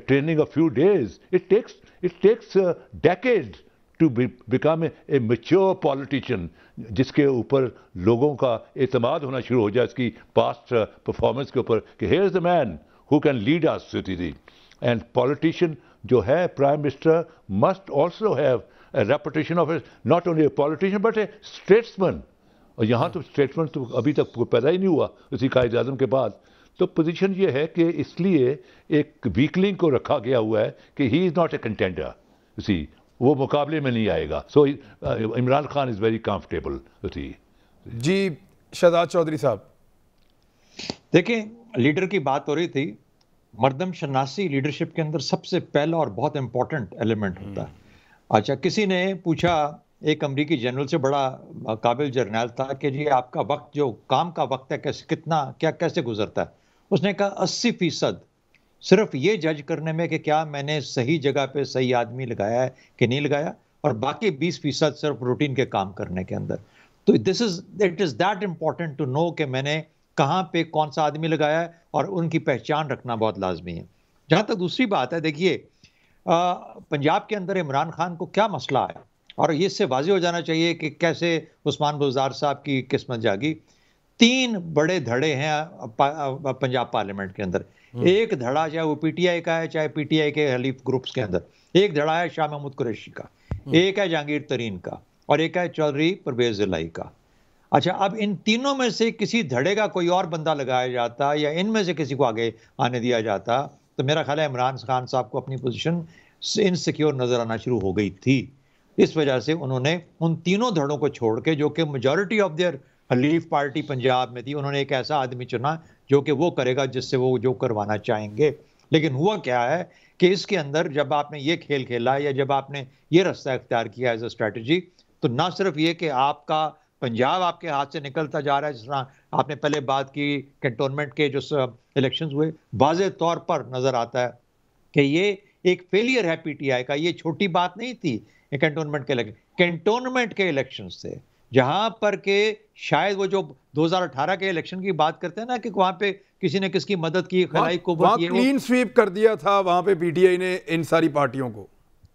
training a few days, it takes decades to become a mature politician, जिसके ऊपर लोगों का एतमाद होना शुरू हो जाए इसकी पास्ट परफॉर्मेंस के ऊपर कि here is the man who can lead us. And politician जो है, prime minister must also have a reputation of not only a politician but A statesman. और यहाँ तो स्टेट्समैन तो अभी तक पैदा ही नहीं हुआ उसी कायद आज़म के बाद। तो पोजीशन ये है कि इसलिए एक वीकलिंग को रखा गया हुआ है कि he is not a contender, वो मुकाबले में नहीं आएगा। So Imran Khan is very comfortable. जी शहजाद चौधरी साहब, देखिए, लीडर की बात हो रही थी। मर्दम शनासी लीडरशिप के अंदर सबसे पहला और बहुत इंपॉर्टेंट एलिमेंट होता है। अच्छा, किसी ने पूछा एक अमरीकी जनरल से, बड़ा काबिल जर्नैल था, कि जी आपका वक्त, जो काम का वक्त है, कैसे गुजरता है? उसने कहा 80% सिर्फ ये जज करने में कि क्या मैंने सही जगह पे सही आदमी लगाया है कि नहीं लगाया, और बाकी 20% सिर्फ रूटीन के काम करने के अंदर। तो it is that important to know कि मैंने कहाँ पे कौन सा आदमी लगाया है, और उनकी पहचान रखना बहुत लाजमी है। जहाँ तक दूसरी बात है, देखिए पंजाब के अंदर इमरान खान को क्या मसला है, और ये इससे वाज़ेह हो जाना चाहिए कि कैसे उस्मान बुज़दार साहब की किस्मत जागी। 3 बड़े धड़े हैं पंजाब पार्लियामेंट के अंदर। एक धड़ा चाहे वो पीटीआई का है, चाहे पीटीआई के हलीफ ग्रुप्स के अंदर। एक धड़ा है शाह महमूद कुरैशी का, एक है जहांगीर तरीन का, और एक है चौधरी परवेज इलाही का। अच्छा, अब इन तीनों में से किसी धड़े का कोई और बंदा लगाया जाता या इनमें से किसी को आगे आने दिया जाता, तो मेरा ख्याल है इमरान खान साहब को अपनी पोजीशन इनसिक्योर नजर आना शुरू हो गई थी। इस वजह से उन्होंने उन तीनों धड़ों को छोड़ के, जो कि मेजॉरिटी ऑफ देयर हलीफ पार्टी पंजाब में थी, उन्होंने एक ऐसा आदमी चुना जो कि वो करेगा जिससे वो जो करवाना चाहेंगे। लेकिन हुआ क्या है कि इसके अंदर जब आपने ये खेल खेला या जब आपने ये रास्ता इख्तियार किया एज अ स्ट्रैटेजी, तो ना सिर्फ ये कि आपका पंजाब आपके हाथ से निकलता जा रहा है, जिस तरह आपने पहले बात की कैंटोनमेंट के जो इलेक्शंस हुए, वाज़ेह तौर पर नजर आता है कि ये एक फेलियर है पीटीआई का। ये छोटी बात नहीं थी कैंटोनमेंट के इलेक्शंस थे, जहां पर के शायद वो जो 2018 के इलेक्शन की बात करते हैं ना, कि वहां पे किसी ने किसकी मदद की, खलाई को क्लीन स्वीप कर दिया था वहां पे पीटीआई ने इन सारी पार्टियों को।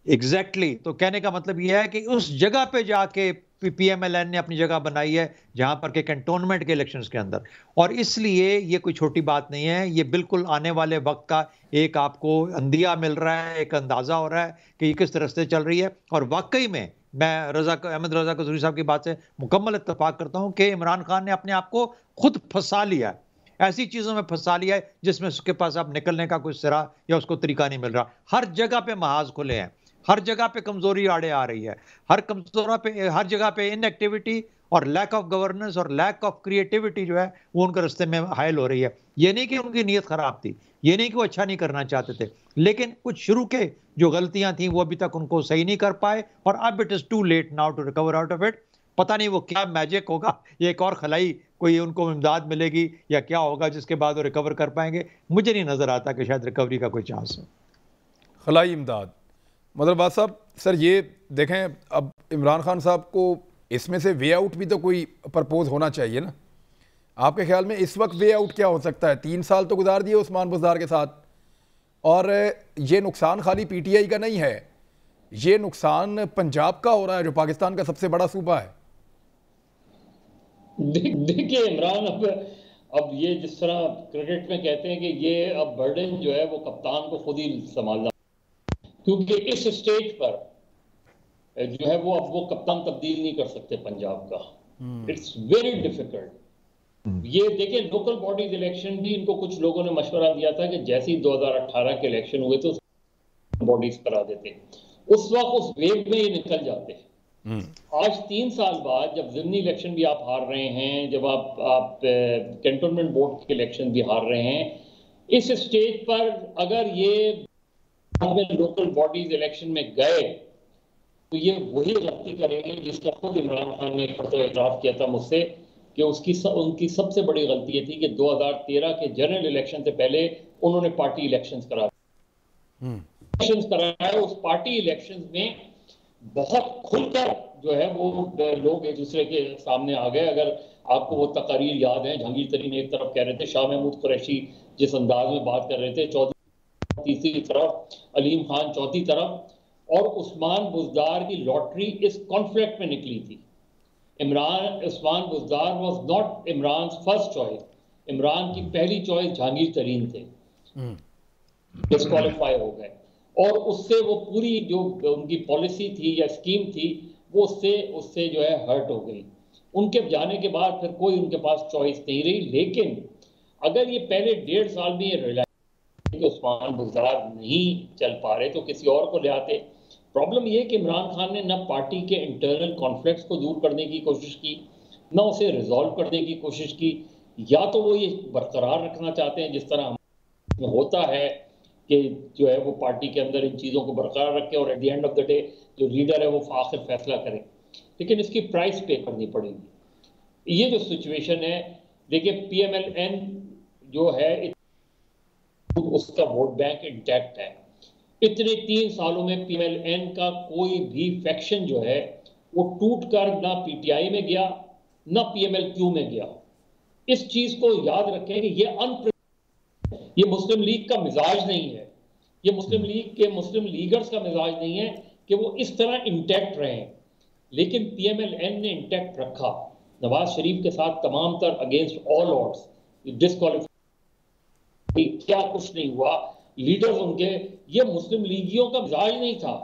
एग्जैक्टली। तो कहने का मतलब यह है कि उस जगह पे जाके पीएमएलएन ने अपनी जगह बनाई है, जहां पर के कैंटोनमेंट के इलेक्शंस के अंदर। और इसलिए ये कोई छोटी बात नहीं है, ये बिल्कुल आने वाले वक्त का एक आपको अंदिया मिल रहा है, एक अंदाजा हो रहा है कि ये किस तरह से चल रही है। और वाकई में मैं अहमद रजा कसूरी साहब की बात से मुकम्मल इत्तेफाक करता हूं कि इमरान खान ने अपने आप को खुद फंसा लिया है, ऐसी चीजों में फंसा लिया है जिसमें उसके पास अब निकलने का कोई सिरा या उसको तरीका नहीं मिल रहा। हर जगह पे महाज खुले हैं, हर जगह पे कमजोरी आड़े आ रही है, हर जगह पे इनएक्टिविटी और लैक ऑफ गवर्नेंस और लैक ऑफ क्रिएटिविटी जो है वो उनके रास्ते में हायल हो रही है। ये नहीं कि उनकी नीयत खराब थी, ये नहीं कि वो अच्छा नहीं करना चाहते थे, लेकिन कुछ शुरू के जो गलतियां थी वो अभी तक उनको सही नहीं कर पाए, और अब it is too late now to recover out of it. पता नहीं वो क्या मैजिक होगा, ये एक और खलाई कोई उनको इमदाद मिलेगी या क्या होगा जिसके बाद वो रिकवर कर पाएंगे। मुझे नहीं नजर आता कि शायद रिकवरी का कोई चांस हो। खलाई इमदाद मतलब बात साहब, सर ये देखें, अब इमरान खान साहब को इसमें से वे आउट भी तो कोई प्रपोज होना चाहिए ना। आपके ख्याल में इस वक्त वे आउट क्या हो सकता है? 3 साल तो गुजार दिए उस्मान बुज़दार के साथ, और ये नुकसान खाली पीटीआई का नहीं है, ये नुकसान पंजाब का हो रहा है जो पाकिस्तान का सबसे बड़ा सूबा है। देखिए इमरान, अब ये जिस तरह क्रिकेट में कहते हैं कि ये अब बर्डन जो है वो कप्तान को खुद ही संभालना, क्योंकि इस स्टेज पर जो है वो अब वो कप्तान तब्दील नहीं कर सकते पंजाब का। It's very difficult. ये देखिए लोकल बॉडीज इलेक्शन भी इनको कुछ लोगों ने मशवरा दिया था कि जैसे ही 2018 के इलेक्शन हुए तो बॉडीज करा देते, उस वक्त उस वेव में ही निकल जाते। आज 3 साल बाद जब ज़िमनी इलेक्शन भी आप हार रहे हैं, जब आप कैंटोनमेंट बोर्ड के इलेक्शन भी हार रहे हैं, इस स्टेज पर अगर ये लोकल बॉडीज इलेक्शन में गए तो ये वही गलती करेंगे जिसका खुद इमरान खान ने इतराफ किया था मुझसे कि उनकी सबसे बड़ी गलती ये थी कि 2013 के जनरल इलेक्शन से पहले उन्होंने पार्टी इलेक्शंस कराए। उस पार्टी इलेक्शंस में बहुत खुलकर जो है वो लोग एक दूसरे के सामने आ गए। अगर आपको वो तकारीर याद है, जहांगीर तरीन एक तरफ कह रहे थे, शाह महमूद कुरैशी जिस अंदाज में बात कर रहे थे, तीसरी तरफ अलीम खान चौथी तरफ, और उस्मान बुज़दार की लॉटरी इस कॉन्फ्लिक्ट में निकली थी। Usman Buzdar was not Imran first choice, Imran की पहली चॉइस जहांगीर तरीन थे, डिस्क्वालीफाई हो गए, और उससे वो पूरी जो उनकी पॉलिसी थी या स्कीम थी वो उससे जो है हर्ट हो गई। उनके जाने के बाद फिर कोई उनके पास चॉइस नहीं रही। लेकिन अगर ये पहले 1.5 साल में ये रिलायंस कि उस्मान बुज़दार नहीं चल पा रहे तो किसी और को ले आते। प्रॉब्लम यह कि इमरान खान ने न पार्टी के इंटरनल कॉन्फ्लिक्ट्स को दूर करने की कोशिश की, न उसे रिजॉल्व करने की कोशिश की। या तो वो ये बरकरार रखना चाहते हैं जिस तरह होता है कि जो है वो पार्टी के अंदर इन चीज़ों को बरकरार रखे और eight the end of the day जो लीडर है वो आखिर फैसला करे, लेकिन इसकी प्राइस पे करनी पड़ेगी। ये जो सिचुएशन है, देखिए PMLN जो है उसका वोट बैंक इंटैक्ट है। इतने 3 सालों में PMLN का कोई भी फैक्शन जो है वो टूट कर ना PTI में गया ना PMLQ में गया। इस चीज को याद रखें कि ये मुस्लिम लीग का मिजाज नहीं है, ये मुस्लिम लीग के मुस्लिम लीगर्स का मिजाज नहीं है कि वो इस तरह इंटैक्ट रहे। लेकिन PMLN ने इंटैक्ट रखा, नवाज शरीफ के साथ तमाम तर अगेंस्ट ऑल ऑड्स डिस्क्वालीफाई, क्या कुछ नहीं हुआ। लीडर्स उनके, ये मुस्लिम लीगियों का मिजाज नहीं था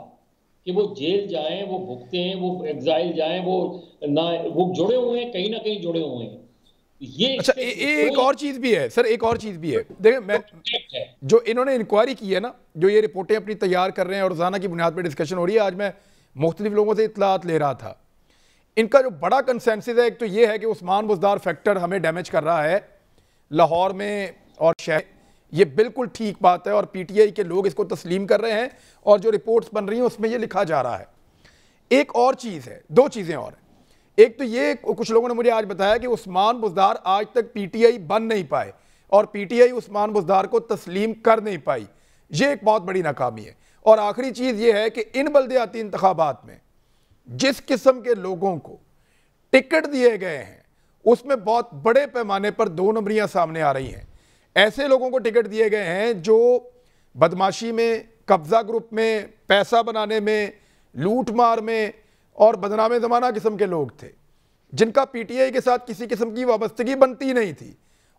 कि वो जेल जाएं, वो भुगते हैं, वो एग्जाइल जाएं, वो जुड़े हुए हैं, कहीं ना कहीं जुड़े हुए हैं। ये अच्छा, एक और चीज भी है सर, एक और चीज भी है। देखिए मैं जो इन्होंने इंक्वायरी की है ना, जो ये रिपोर्टें अपनी तैयार कर रहे हैं और रोजाना की बुनियाद पर डिस्कशन हो रही है, आज मैं मुख्तलिफ लोगों से इत्तलात ले रहा था। इनका जो बड़ा कंसेंसस है, एक तो ये है कि उस्मान बुज़दार फैक्टर हमें डैमेज कर रहा है लाहौर में और शहर, ये बिल्कुल ठीक बात है और PTI के लोग इसको तस्लीम कर रहे हैं और जो रिपोर्ट्स बन रही हैं उसमें ये लिखा जा रहा है। एक और चीज़ है, 2 चीज़ें और हैं। एक तो ये, कुछ लोगों ने मुझे आज बताया कि उस्मान बुज़दार आज तक PTI बन नहीं पाए और PTI उस्मान बुज़दार को तस्लीम कर नहीं पाई, ये एक बहुत बड़ी नाकामी है। और आखिरी चीज़ ये है कि इन बल्दियाती इंतखाबात में जिस किस्म के लोगों को टिकट दिए गए हैं उसमें बहुत बड़े पैमाने पर 2 नंबरियां सामने आ रही हैं। ऐसे लोगों को टिकट दिए गए हैं जो बदमाशी में, कब्जा ग्रुप में, पैसा बनाने में, लूट मार में और बदनामे ज़माना किस्म के लोग थे, जिनका PTI के साथ किसी किस्म की वाबस्तगी बनती नहीं थी।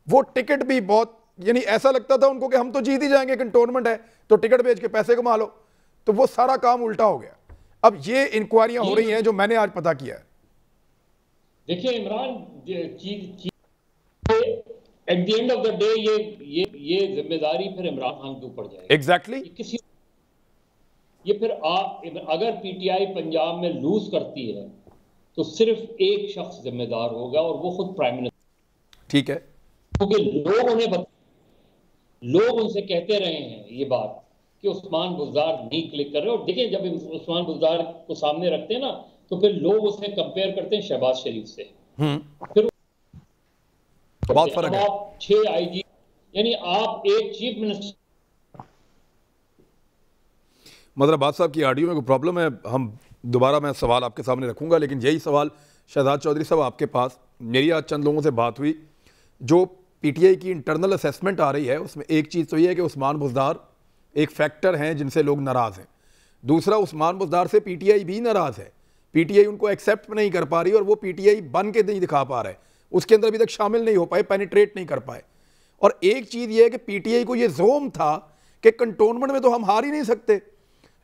वो टिकट भी बहुत, यानी ऐसा लगता था उनको कि हम तो जीत ही जाएंगे, कंटोनमेंट है तो टिकट बेच के पैसे कमा लो। तो वो सारा काम उल्टा हो गया। अब ये इंक्वायरियां हो रही हैं जो मैंने आज पता किया है। देखिए Imran, eight the end of the day ये जिम्मेदारी फिर इमरान खान के ऊपर जाएगी। एग्जैक्टली। किसी ये फिर अगर PTI पंजाब में लूज करती है तो सिर्फ एक शख्स जिम्मेदार होगा और वो खुद प्राइम मिनिस्टर। ठीक है, क्योंकि लोग उनसे कहते रहे हैं ये बात कि उस्मान बुज़दार नहीं क्लिक कर रहे। और देखिए जब उस्मान बुज़दार को सामने रखते हैं ना तो फिर लोग उसे कंपेयर करते हैं शहबाज शरीफ से। फिर बहुत फर्क है। आप 6 आईजी, यानी आप एक चीफ मिनिस्टर। मतलब बात साहब की ऑडियो में कोई प्रॉब्लम है, हम दोबारा मैं सवाल आपके सामने रखूंगा, लेकिन यही सवाल शहजाद चौधरी साहब आपके पास। मेरी आज चंद लोगों से बात हुई, जो पीटीआई की इंटरनल असेसमेंट आ रही है उसमें एक चीज़ तो ये है कि उस्मान बुज़दार एक फैक्टर हैं जिनसे लोग नाराज़ हैं। दूसरा, उस्मान बुज़दार से पीटीआई भी नाराज़ है, पीटीआई उनको एक्सेप्ट नहीं कर पा रही और वो पीटीआई बन के नहीं दिखा पा रहा है, उसके अंदर अभी तक शामिल नहीं हो पाए, पेनिट्रेट नहीं कर पाए। और एक चीज़ ये है कि पीटीआई को ये जोम था कि कंटोनमेंट में तो हम हार ही नहीं सकते,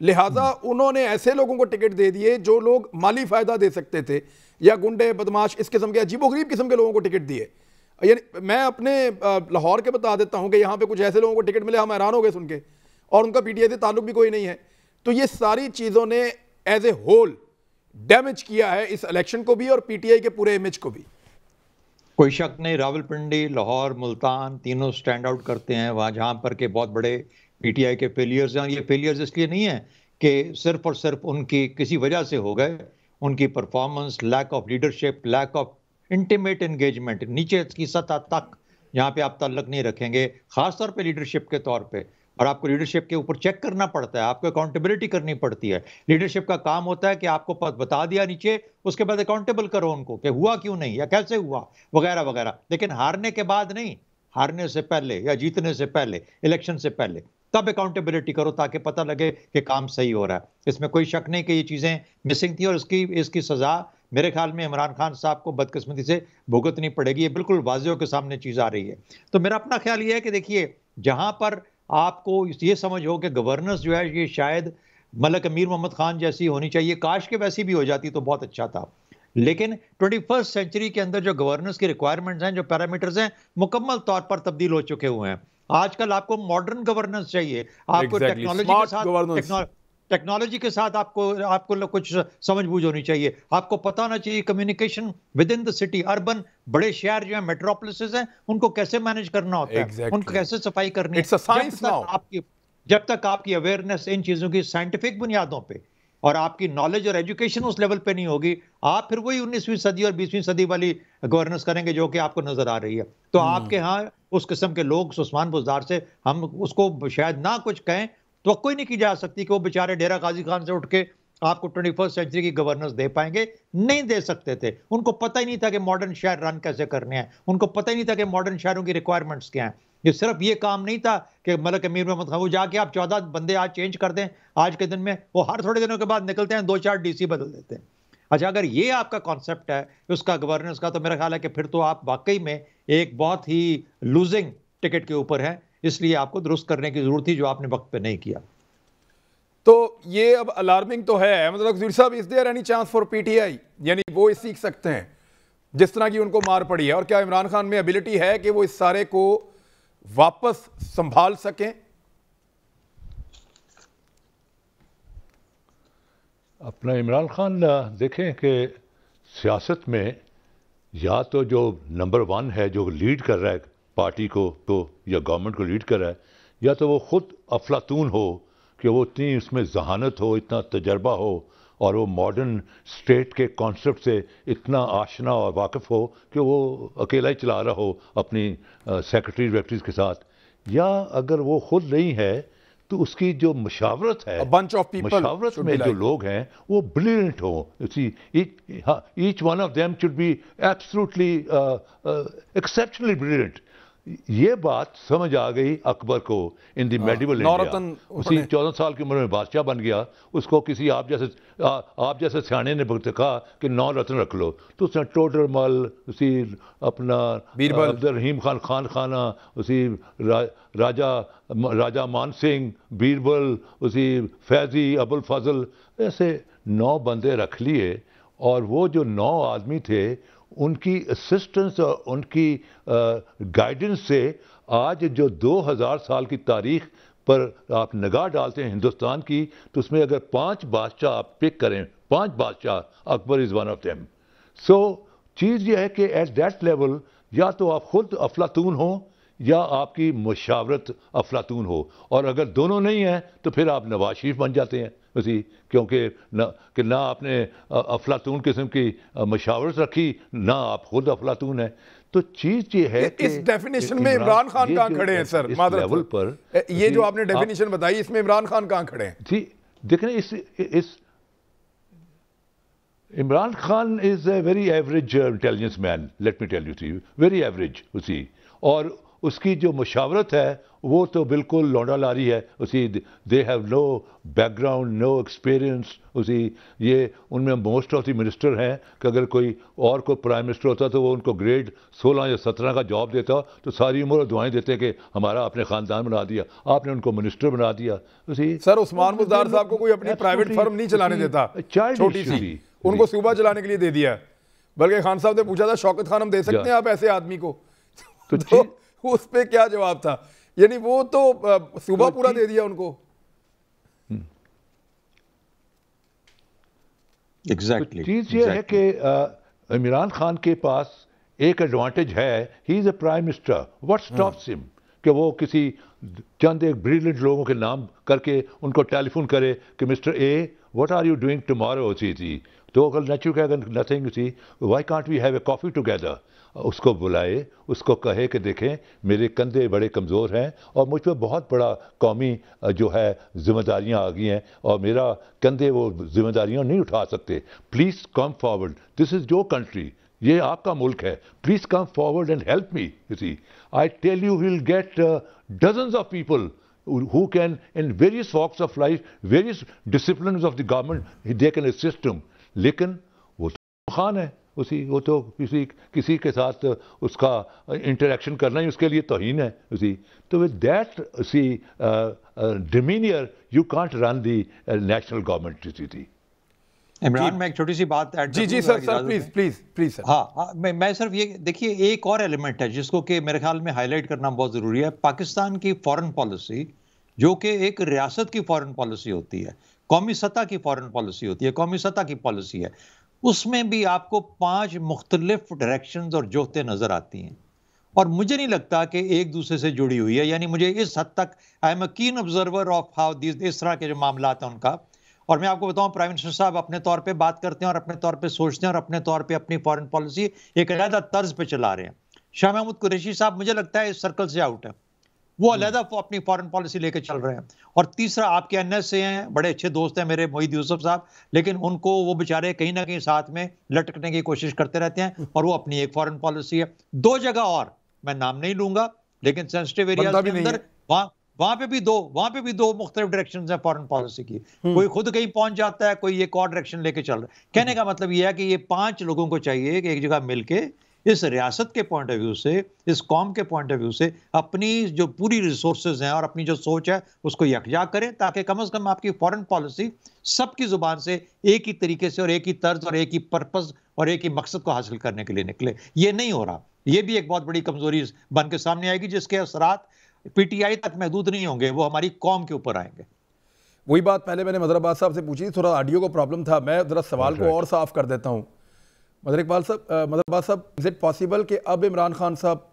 लिहाजा उन्होंने ऐसे लोगों को टिकट दे दिए जो लोग माली फायदा दे सकते थे, या गुंडे बदमाश इस किस्म के अजीबोगरीब किस्म के लोगों को टिकट दिए। यानी मैं अपने लाहौर के बता देता हूं कि यहाँ पे कुछ ऐसे लोगों को टिकट मिले, हम हैरान हो गए सुन के, और उनका पीटीआई से ताल्लुक भी कोई नहीं है। तो ये सारी चीज़ों ने एज ए होल डैमेज किया है इस इलेक्शन को भी और पीटीआई के पूरे इमेज को भी। कोई शक नहीं, रावलपिंडी, लाहौर, मुल्तान तीनों स्टैंड आउट करते हैं वहाँ, जहाँ पर के बहुत बड़े पीटीआई के फेलियर्स हैं। और ये फेलियर्स इसलिए नहीं है कि सिर्फ और सिर्फ उनकी किसी वजह से हो गए, उनकी performance, lack of leadership, lack of intimate engagement, नीचे की सतह तक यहाँ पे आप ताल्लुक नहीं रखेंगे, खासतौर पे लीडरशिप के तौर पे। और आपको लीडरशिप के ऊपर चेक करना पड़ता है, आपको अकाउंटेबिलिटी करनी पड़ती है। लीडरशिप का काम होता है कि आपको बता दिया नीचे, उसके बाद अकाउंटेबल करो उनको कि हुआ क्यों नहीं या कैसे हुआ वगैरह वगैरह, लेकिन हारने के बाद नहीं, हारने से पहले या जीतने से पहले, इलेक्शन से पहले, तब अकाउंटेबिलिटी करो ताकि पता लगे कि काम सही हो रहा है। इसमें कोई शक नहीं कि ये चीज़ें मिसिंग थी और इसकी सज़ा मेरे ख्याल में इमरान खान साहब को बदकिस्मती से भुगतनी पड़ेगी। ये बिल्कुल वाज़ेह के सामने चीज़ आ रही है। तो मेरा अपना ख्याल ये है कि देखिए, जहाँ पर आपको ये समझ हो कि गवर्नेंस जो है ये शायद मलक अमीर मोहम्मद खान जैसी होनी चाहिए, काश के वैसी भी हो जाती तो बहुत अच्छा था, लेकिन 21st सेंचुरी के अंदर जो गवर्नेंस की रिक्वायरमेंट्स हैं, जो पैरामीटर्स हैं, मुकम्मल तौर पर तब्दील हो चुके हुए हैं। आजकल आपको मॉडर्न गवर्नेंस चाहिए, आपको टेक्नोलॉजी के साथ आपको कुछ समझबूझ होनी चाहिए, आपको पता होना चाहिए communication with in the city. Urban बड़े शहर जो है, मेट्रोपोलिसेस हैं, उनको कैसे मैनेज करना होता है, उनको कैसे सफाई करनी है। जब तक आपकी अवेयरनेस इन चीजों की साइंटिफिक बुनियादों पे और आपकी नॉलेज और एजुकेशन उस लेवल पे नहीं होगी, आप फिर वही 19वीं सदी और 20वीं सदी वाली गवर्नेंस करेंगे जो कि आपको नजर आ रही है। तो आपके यहाँ उस किस्म के लोग, उस्मान बुज़दार से हम उसको शायद ना कुछ कहें, तो कोई नहीं की जा सकती कि वो बेचारे डेरा गाजी खान से उठ के आपको 21st सेंचुरी की गवर्नेंस दे पाएंगे, नहीं दे सकते थे। उनको पता ही नहीं था कि मॉडर्न शहर रन कैसे करने हैं, उनको पता ही नहीं था कि मॉडर्न शहरों की रिक्वायरमेंट्स क्या हैं। ये सिर्फ ये काम नहीं था कि मलक अमीर मोहम्मद खान, वो जाके आप 14 बंदे आज चेंज कर दें आज के दिन में, वो हर थोड़े दिनों के बाद निकलते हैं, 2-4 डीसी बदल देते हैं। अच्छा, अगर ये आपका कॉन्सेप्ट है उसका गवर्नेंस का, तो मेरा ख्याल है कि फिर तो आप वाकई में एक बहुत ही लूजिंग टिकट के ऊपर है। इसलिए आपको दुरुस्त करने की जरूरत थी, जो आपने वक्त पे नहीं किया। तो ये अब अलार्मिंग तो है, मतलब ज़ुर साहब, is there any chance for PTI, यानी वो सीख सकते हैं जिस तरह की उनको मार पड़ी है, और क्या इमरान खान में एबिलिटी है कि वो इस सारे को वापस संभाल सकें? अपना इमरान खान देखें कि सियासत में या तो जो नंबर 1 है, जो लीड कर रहा है पार्टी को तो या गवर्नमेंट को लीड कर रहा है, या तो वो खुद अफलातून हो कि वो इतनी उसमें जहानत हो, इतना तजर्बा हो और वो मॉडर्न स्टेट के कॉन्सेप्ट से इतना आशना और वाकिफ हो कि वो अकेला ही चला रहा हो अपनी सेक्रेटरी वेक्टरीज के साथ, या अगर वो खुद नहीं है तो उसकी जो मशावरत है, मशावरत में जो लोग हैं वो ब्रिलियंट हो। Each one of them should be absolutely exceptionally brilliant. ये बात समझ आ गई अकबर को इन द मेडिवल इंडिया। उसी 14 साल की उम्र में बादशाह बन गया, उसको किसी आप जैसे सियाने ने कहा कि 9 रत्न रख लो, तो उसने टोडरमल, उसी अपना अब्दुल रहीम खान खाना, उसी राजा मान सिंह, बीरबल, उसी फैजी, अबुल फजल, ऐसे 9 बंदे रख लिए। और वो जो 9 आदमी थे, उनकी असिस्टेंस और उनकी गाइडेंस से आज जो 2000 साल की तारीख पर आप निगाह डालते हैं हिंदुस्तान की, तो उसमें अगर 5 बादशाह आप पिक करें, 5 बादशाह, Akbar is one of them. So चीज़ ये है कि एट दैट लेवल या तो आप खुद अफलातून हो या आपकी मुशावरत अफलातून हो, और अगर दोनों नहीं हैं तो फिर आप नवाज शरीफ बन जाते हैं उसी, क्योंकि ना आपने अफलातून किस्म की मुशावरत रखी, ना आप खुद अफलातून हैं। तो चीज ये है कि इस डेफिनेशन में इमरान खान कहाँ खड़े हैं सर? इस लेवल पर ये जो आपने डेफिनेशन बताई, इसमें इमरान खान कहाँ खड़े हैं? जी देखें, इस Imran Khan is a very average intelligence man, let me tell you too, very average उसी, और उसकी जो मुशावरत है वो तो बिल्कुल लौंडा लारी है उसी। They have no background, no experience उसी। ये उनमें मोस्ट ऑफ द मिनिस्टर हैं कि अगर कोई और कोई प्राइम मिनिस्टर होता तो वो उनको ग्रेड 16 या 17 का जॉब देता तो सारी उम्र दुआएं देते कि हमारा आपने खानदान बना दिया, आपने उनको मिनिस्टर बना दिया उसी। सर उस्मान बुज़दार साहब को कोई अपनी प्राइवेट फर्म नहीं चलाने देता, छोटी सी, उनको सूबा चलाने के लिए दे दिया। बल्कि खान साहब ने पूछा था शौकत खान हम दे सकते हैं आप ऐसे आदमी को, तो उस पे क्या जवाब था? यानी वो तो सूबा पूरा दे दिया उनको। एग्जैक्टली चीज ये है कि इमरान खान के पास एक एडवांटेज है, he is a prime minister. What stops him कि वो किसी चंद एक ब्रिलियंट लोगों के नाम करके उनको टेलीफोन करे कि mister A what are you doing tomorrow see, तो अगर नेचुरल कहेगा nothing see, why can't we have a coffee together. उसको बुलाए, उसको कहे कि देखें मेरे कंधे बड़े कमज़ोर हैं और मुझ पर बहुत बड़ा कौमी जो है जिम्मेदारियां आ गई हैं और मेरा कंधे वो जिम्मेदारियां नहीं उठा सकते, please come forward, this is your country, ये आपका मुल्क है, please come forward and help me. You see, I tell you will get dozens of people who can in various walks of life, various disciplines of the government, they can assist him। लेकिन वो तो खान है उसी, वो तो किसी के साथ उसका इंटरेक्शन करना ही उसके लिए तौहीन है उसी। तो with that see demeanour you can't run the national government थी। इमरान, मैं एक छोटी सी बात ऐड जी सर प्लीज सर। हाँ, मैं सिर्फ ये देखिए, एक और एलिमेंट है जिसको कि मेरे ख्याल में हाईलाइट करना बहुत जरूरी है। पाकिस्तान की फॉरेन पॉलिसी, जो कि एक रियासत की फॉरेन पॉलिसी होती है, कौमी सतह की फॉरेन पॉलिसी होती है, कौमी सतह की पॉलिसी है, उसमें भी आपको 5 मुख्तलिफ डायरेक्शंस और जोहते नजर आती हैं और मुझे नहीं लगता कि एक दूसरे से जुड़ी हुई है। यानी मुझे इस हद तक, आई एम अ कीन ऑब्जर्वर ऑफ हाउ इस तरह के जो मामला हैं उनका। और मैं आपको बताऊं, प्राइम मिनिस्टर साहब अपने तौर पे बात करते हैं और अपने तौर पे सोचते हैं और अपने तौर पे अपनी फॉरेन पॉलिसी एक अलग तर्ज पे चला रहे हैं। शाह महमूद कुरैशी साहब मुझे लगता है इस सर्कल से आउट है, वो अलग अपनी फॉरेन पॉलिसी लेके चल रहे हैं। और तीसरा आपके एनएस से हैं, बड़े अच्छे दोस्त हैं मेरे मोहित यूसुफ साहब, लेकिन उनको वो बेचारे कहीं ना कहीं साथ में लटकने की कोशिश करते रहते हैं और वो अपनी एक फॉरेन पॉलिसी है। 2 जगह और मैं नाम नहीं लूंगा, लेकिन सेंसिटिव एरियाज के अंदर वहां पे भी दो मुख्तलिफ डायरेक्शंस हैं फॉरेन पॉलिसी की। कोई खुद कहीं पहुंच जाता है, कोई एक और डायरेक्शन लेके चल रहा है। कहने का मतलब यह है कि ये 5 लोगों को चाहिए कि एक जगह मिलके इस रियासत के पॉइंट ऑफ व्यू से, इस कौम के पॉइंट ऑफ व्यू से अपनी जो पूरी रिसोर्सेज हैं और अपनी जो सोच है उसको यकजा करें, ताकि कम से कम आपकी फॉरेन पॉलिसी सबकी जुबान से एक ही तरीके से और एक ही तर्ज और एक ही पर्पस और एक ही मकसद को हासिल करने के लिए निकले। ये नहीं हो रहा। ये भी एक बहुत बड़ी कमजोरी बन के सामने आएगी, जिसके असरात पीटीआई तक महदूद नहीं होंगे, वो हमारी कौम के ऊपर आएंगे। वही बात पहले मैंने मदर अब्बास साहब से पूछी थी, थोड़ा ऑडियो को प्रॉब्लम था, मैं जरा सवाल को और साफ कर देता हूँ। मदर अब्बास साहब, इज इट पॉसिबल कि अब इमरान खान साहब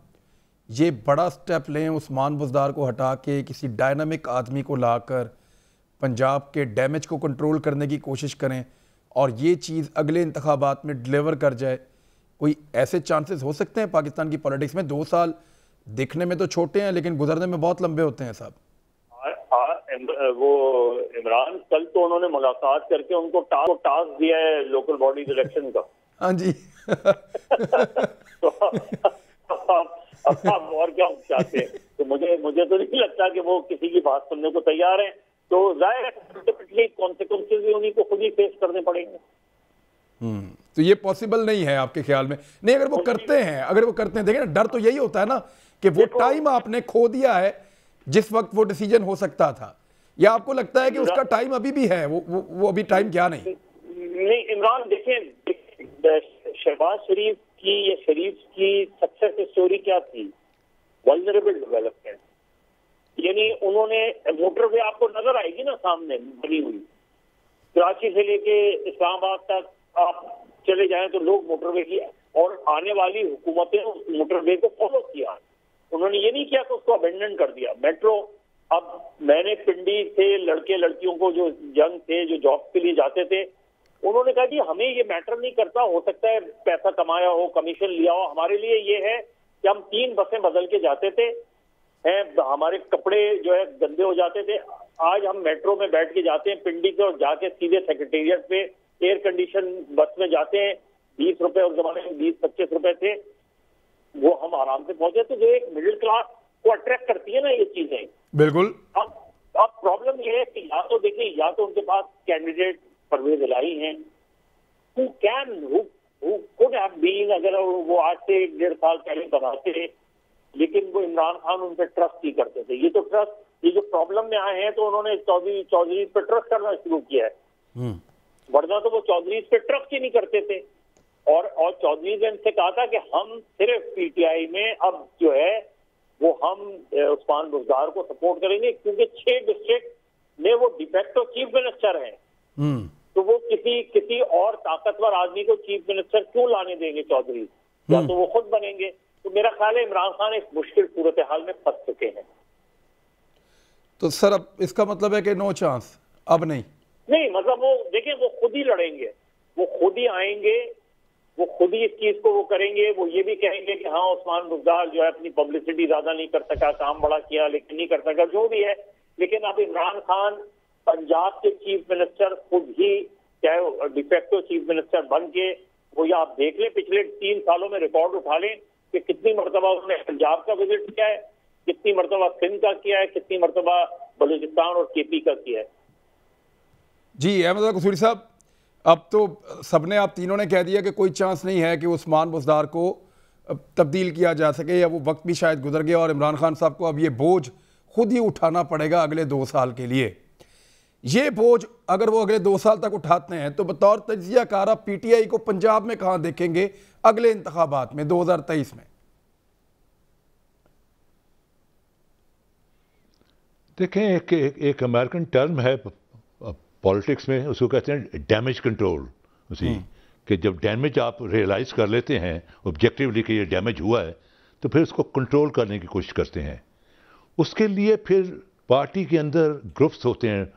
ये बड़ा स्टेप लें, उस्मान बुज़दार को हटा के किसी डायनामिक आदमी को लाकर पंजाब के डैमेज को कंट्रोल करने की कोशिश करें और ये चीज़ अगले इंतखाबात में डिलीवर कर जाए? कोई ऐसे चांसेस हो सकते हैं पाकिस्तान की पॉलिटिक्स में? 2 साल दिखने में तो छोटे हैं लेकिन गुजरने में बहुत लंबे होते हैं साहब। वो इमरान, कल तो उन्होंने मुलाकात करके उनको टास्क दिया है लोकल बॉडी इलेक्शन का। हाँ जी। तो अब और क्या चाहते हैं? तो मुझे तो नहीं लगता कि वो किसी की बात सुनने को तैयार हैं। तो जाहिर है कॉन्सिक्वेंसेस भी उन्हीं को खुद ही फेस करने पड़ेंगे। तो ये पॉसिबल नहीं है आपके ख्याल में? नहीं, अगर वो करते हैं, देखिए ना, डर तो यही होता है ना कि वो टाइम आपने खो दिया है जिस वक्त वो डिसीजन हो सकता था, या आपको लगता है कि उसका टाइम अभी भी है? वो अभी टाइम क्या नहीं? इमरान, देखिए शहबाज शरीफ की सक्सेस स्टोरी क्या थी? Vulnerable development. यानी उन्होंने मोटरवे आपको नजर आएगी ना सामने बनी हुई, कराची से लेके इस्लामाबाद तक आप चले जाएं तो लोग मोटरवे की और आने वाली हुकूमतें उस मोटरवे को फॉलो किया। उन्होंने ये नहीं किया कि उसको अबेंडन कर दिया। मेट्रो, अब मैंने पिंडी से लड़के लड़कियों को जो यंग थे, जो जॉब के लिए जाते थे, उन्होंने कहा कि हमें ये मैटर नहीं करता, हो सकता है पैसा कमाया हो, कमीशन लिया हो, हमारे लिए ये है कि हम 3 बसें बदल के जाते थे, हमारे कपड़े जो है गंदे हो जाते थे। आज हम मेट्रो में बैठ के जाते हैं पिंडी के और जाके सीधे सेक्रेटेरिएट पे एयर कंडीशन बस में जाते हैं। 20 रुपए उस जमाने में 20-25 रुपए थे, वो हम आराम से पहुंचे। तो जो एक मिडिल क्लास को अट्रैक्ट करती है ना ये चीजें, बिल्कुल। अब प्रॉब्लम ये है कि या तो देखिए, या तो उनके पास कैंडिडेट परवेज इलाही हैं, हु कुड हैव बीन, अगर वो आज से 1.5 साल पहले बनाते, लेकिन वो इमरान खान उन पर ट्रस्ट ही करते थे। ये तो ट्रस्ट, ये जो प्रॉब्लम में आए हैं तो उन्होंने चौधरी पे ट्रस्ट करना शुरू किया है, वरना तो वो चौधरी पे ट्रस्ट ही नहीं करते थे। और चौधरी ने इनसे कहा था कि हम सिर्फ पीटीआई में अब जो है वो हम उस्मान बुज़दार को सपोर्ट करेंगे, क्योंकि 6 डिस्ट्रिक्ट में वो डिफेक्टो चीफ मिनिस्टर हैं, तो वो किसी और ताकतवर आदमी को चीफ मिनिस्टर क्यों लाने देंगे चौधरी, या तो वो खुद बनेंगे। तो मेरा ख्याल है इमरान खान एक मुश्किल सूरत हाल में फंस चुके हैं। तो सर अब इसका मतलब है कि नो चांस, अब नहीं मतलब वो देखिए, वो खुद ही लड़ेंगे, वो खुद ही आएंगे, वो खुद ही इस चीज को वो करेंगे। वो ये भी कहेंगे कि हाँ उस्मान बुज़दार जो है अपनी पब्लिसिटी ज्यादा नहीं कर सका, काम बड़ा किया लेकिन नहीं कर सका, जो भी है। लेकिन अब इमरान खान पंजाब के चीफ मिनिस्टर खुद ही, चाहे डिफेक्टो चीफ मिनिस्टर बन के, वो या आप देख लें पिछले 3 सालों में रिकॉर्ड उठा लें कि कितनी मरतबा उन्होंने पंजाब का विजिट किया है, कितनी मरतबा सिंध का किया है, कितनी मरतबा बलूचिस्तान और केपी का किया है। जी अहमद कसूरी साहब, अब तो सबने, आप तीनों ने कह दिया कि कोई चांस नहीं है कि उस्मान बुज़दार को तब्दील किया जा सके, या वो वक्त भी शायद गुजर गया और इमरान खान साहब को अब ये बोझ खुद ही उठाना पड़ेगा अगले 2 साल के लिए। ये बोझ अगर वो अगले 2 साल तक उठाते हैं तो बतौर तजिया कार आप पीटीआई को पंजाब में कहां देखेंगे अगले इंतखाबात में 2023 में? देखें, एक अमेरिकन टर्म है पॉलिटिक्स में, उसको कहते हैं डैमेज कंट्रोल। उसी कि जब डैमेज आप रियलाइज कर लेते हैं ऑब्जेक्टिवली कि ये डैमेज हुआ है, तो फिर उसको कंट्रोल करने की कोशिश करते हैं। उसके लिए फिर पार्टी के अंदर ग्रुप्स होते हैं,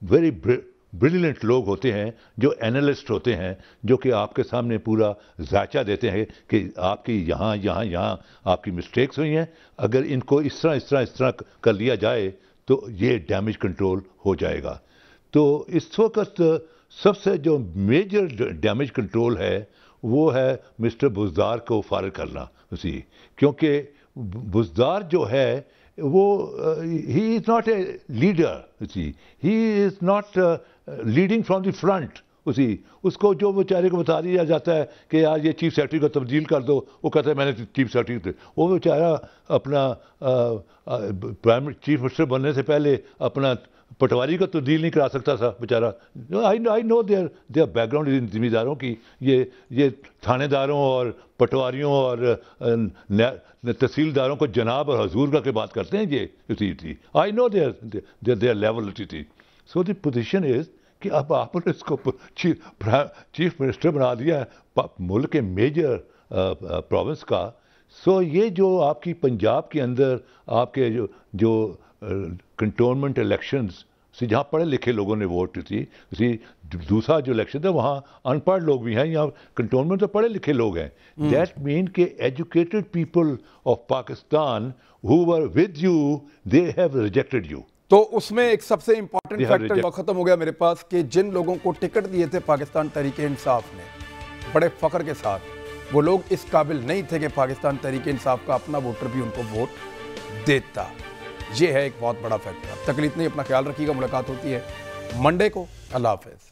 वेरी ब्रिलियंट लोग होते हैं, जो एनालिस्ट होते हैं, जो कि आपके सामने पूरा जायचा देते हैं कि आपकी यहाँ आपकी मिस्टेक्स हुई हैं, अगर इनको इस तरह कर लिया जाए तो ये डैमेज कंट्रोल हो जाएगा। तो इस वक्त सबसे जो मेजर डैमेज कंट्रोल है वो है मिस्टर बुज़दार को फारिग करना उसी, क्योंकि बुज़दार जो है वो he is not a leader उसी, he is not leading from the front उसी। उसको जो बेचारे को बता दिया जाता है कि यार ये चीफ सेक्रेटरी को तब्दील कर दो, वो कहता है मैंने चीफ सेक्रेटरी, वो बेचारा अपना प्राइम चीफ मिनिस्टर बनने से पहले अपना पटवारी को तब्दील नहीं करा सकता था बेचारा। आई नो देयर बैकग्राउंड इन जिम्मेदारों की, ये थानेदारों और पटवारियों और तहसीलदारों को जनाब और हजूर करके बात करते हैं ये थी। आई नो देयर लेवल थी। सो द पोजीशन इज कि अब आपने इसको चीफ मिनिस्टर बना दिया है मुल्क के मेजर प्रोविंस का। सो ये जो आपकी पंजाब के अंदर आपके जो कंटोनमेंट इलेक्शंस से जहाँ पढ़े लिखे लोगों ने वोट थी, उसी दूसरा जो इलेक्शन था वहाँ अनपढ़ लोग भी हैं, यहाँ कंटोनमेंट तो पढ़े लिखे लोग हैं। दैट मीन के educated people of Pakistan who were with you, they have rejected you. तो उसमें एक सबसे इंपॉर्टेंट फैक्टर खत्म हो गया मेरे पास कि जिन लोगों को टिकट दिए थे पाकिस्तान तहरीक इंसाफ ने बड़े फख्र के साथ, वो लोग इस काबिल नहीं थे कि पाकिस्तान तहरीक इंसाफ का अपना वोटर भी उनको वोट देता। ये है एक बहुत बड़ा फैक्टर। अब तक इतनी, अपना ख्याल रखिएगा, मुलाकात होती है मंडे को। अल्लाह हाफ़िज़।